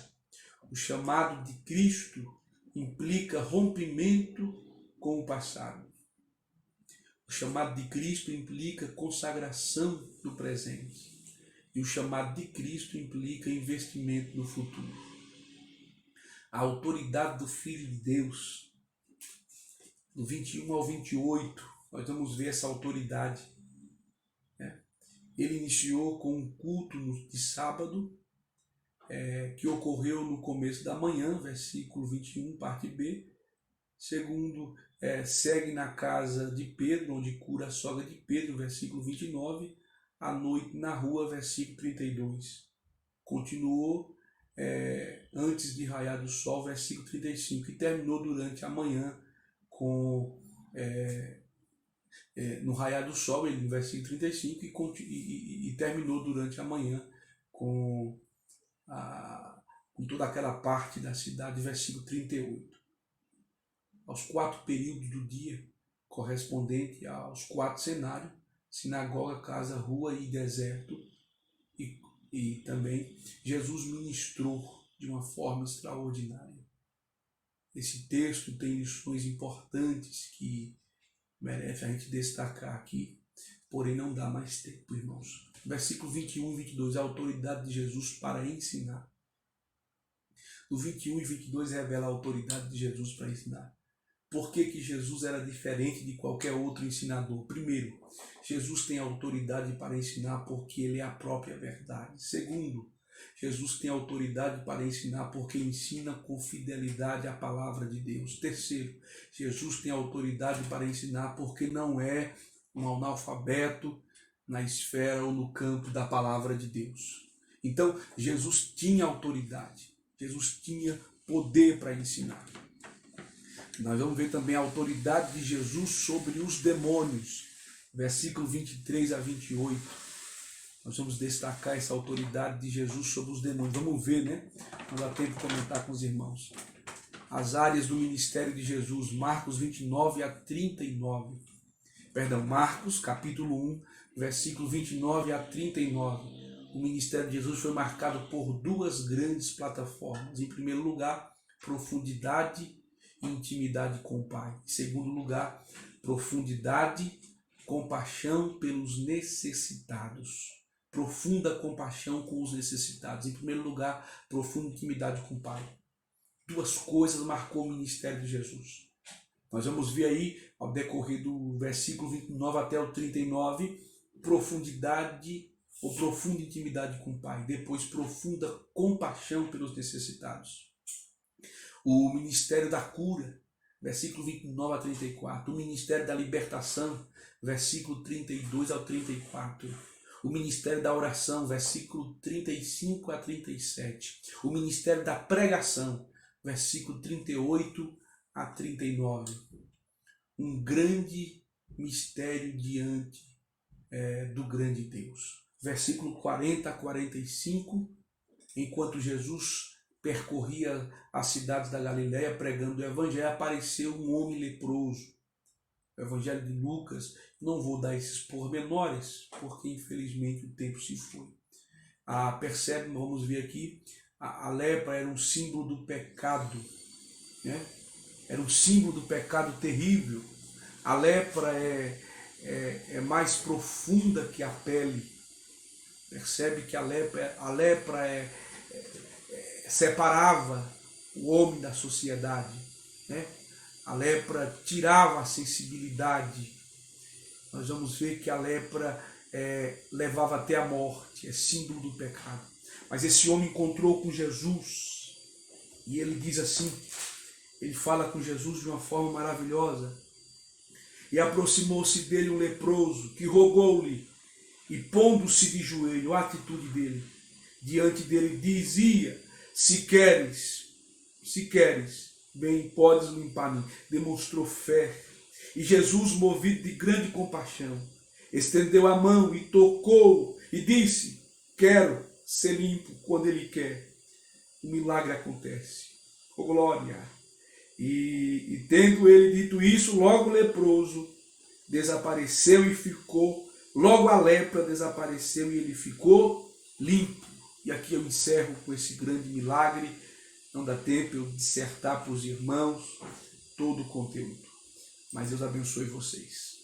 O chamado de Cristo implica rompimento com o passado. O chamado de Cristo implica consagração do presente. E o chamado de Cristo implica investimento no futuro. A autoridade do Filho de Deus, do 21 ao 28, nós vamos ver essa autoridade. Ele iniciou com um culto de sábado, que ocorreu no começo da manhã, versículo 21, parte B. Segundo, segue na casa de Pedro, onde cura a sogra de Pedro, versículo 29. À noite na rua, versículo 32. Continuou antes de raiar do sol, versículo 35. E terminou durante a manhã com... no raiar do sol, no versículo 35, e terminou durante a manhã com toda aquela parte da cidade, versículo 38. Aos 4 períodos do dia, correspondente aos 4 cenários, sinagoga, casa, rua e deserto, e também Jesus ministrou de uma forma extraordinária. Esse texto tem lições importantes que merece a gente destacar aqui, porém não dá mais tempo, irmãos. Versículo 21 e 22, a autoridade de Jesus para ensinar. O 21 e 22 revela a autoridade de Jesus para ensinar. Por que Jesus era diferente de qualquer outro ensinador? Primeiro, Jesus tem autoridade para ensinar porque ele é a própria verdade. Segundo, Jesus tem autoridade para ensinar porque ensina com fidelidade a palavra de Deus. Terceiro, Jesus tem autoridade para ensinar porque não é um analfabeto na esfera ou no campo da palavra de Deus. Então, Jesus tinha autoridade, Jesus tinha poder para ensinar. Nós vamos ver também a autoridade de Jesus sobre os demônios, versículo 23 a 28. Nós vamos destacar essa autoridade de Jesus sobre os demônios. Vamos ver, Não dá tempo de comentar com os irmãos. As áreas do ministério de Jesus, Marcos 29 a 39. Marcos, capítulo 1, versículo 29 a 39. O ministério de Jesus foi marcado por 2 grandes plataformas. Em primeiro lugar, profundidade e intimidade com o Pai. Em segundo lugar, profundidade, compaixão pelos necessitados. Profunda compaixão com os necessitados. Em primeiro lugar, profunda intimidade com o Pai. 2 coisas marcou o ministério de Jesus. Nós vamos ver aí, ao decorrer do versículo 29 até o 39, profundidade ou profunda intimidade com o Pai. Depois, profunda compaixão pelos necessitados. O ministério da cura, versículo 29 a 34. O ministério da libertação, versículo 32 ao 34. O ministério da oração, versículo 35 a 37. O ministério da pregação, versículo 38 a 39. Um grande mistério diante do grande Deus. Versículo 40 a 45. Enquanto Jesus percorria as cidades da Galiléia pregando o evangelho, apareceu um homem leproso. O evangelho de Lucas, não vou dar esses pormenores, porque infelizmente o tempo se foi. Percebe, vamos ver aqui, a lepra era um símbolo do pecado, né? Era um símbolo do pecado terrível. A lepra é mais profunda que a pele. Percebe que a lepra separava o homem da sociedade, né? A lepra tirava a sensibilidade. Nós vamos ver que a lepra levava até a morte, é símbolo do pecado. Mas esse homem encontrou com Jesus e ele diz assim, ele fala com Jesus de uma forma maravilhosa. E aproximou-se dele um leproso, que rogou-lhe, e pondo-se de joelho, a atitude dele, diante dele dizia, se queres, bem, podes limpar-me. Demonstrou fé. E Jesus, movido de grande compaixão, estendeu a mão e tocou, e disse, quero ser limpo. Quando ele quer, o milagre acontece. Oh, glória! E tendo ele dito isso, logo o leproso desapareceu e ficou, logo a lepra desapareceu e ele ficou limpo. E aqui eu encerro com esse grande milagre. Não dá tempo eu dissertar para os irmãos todo o conteúdo. Mas Deus abençoe vocês.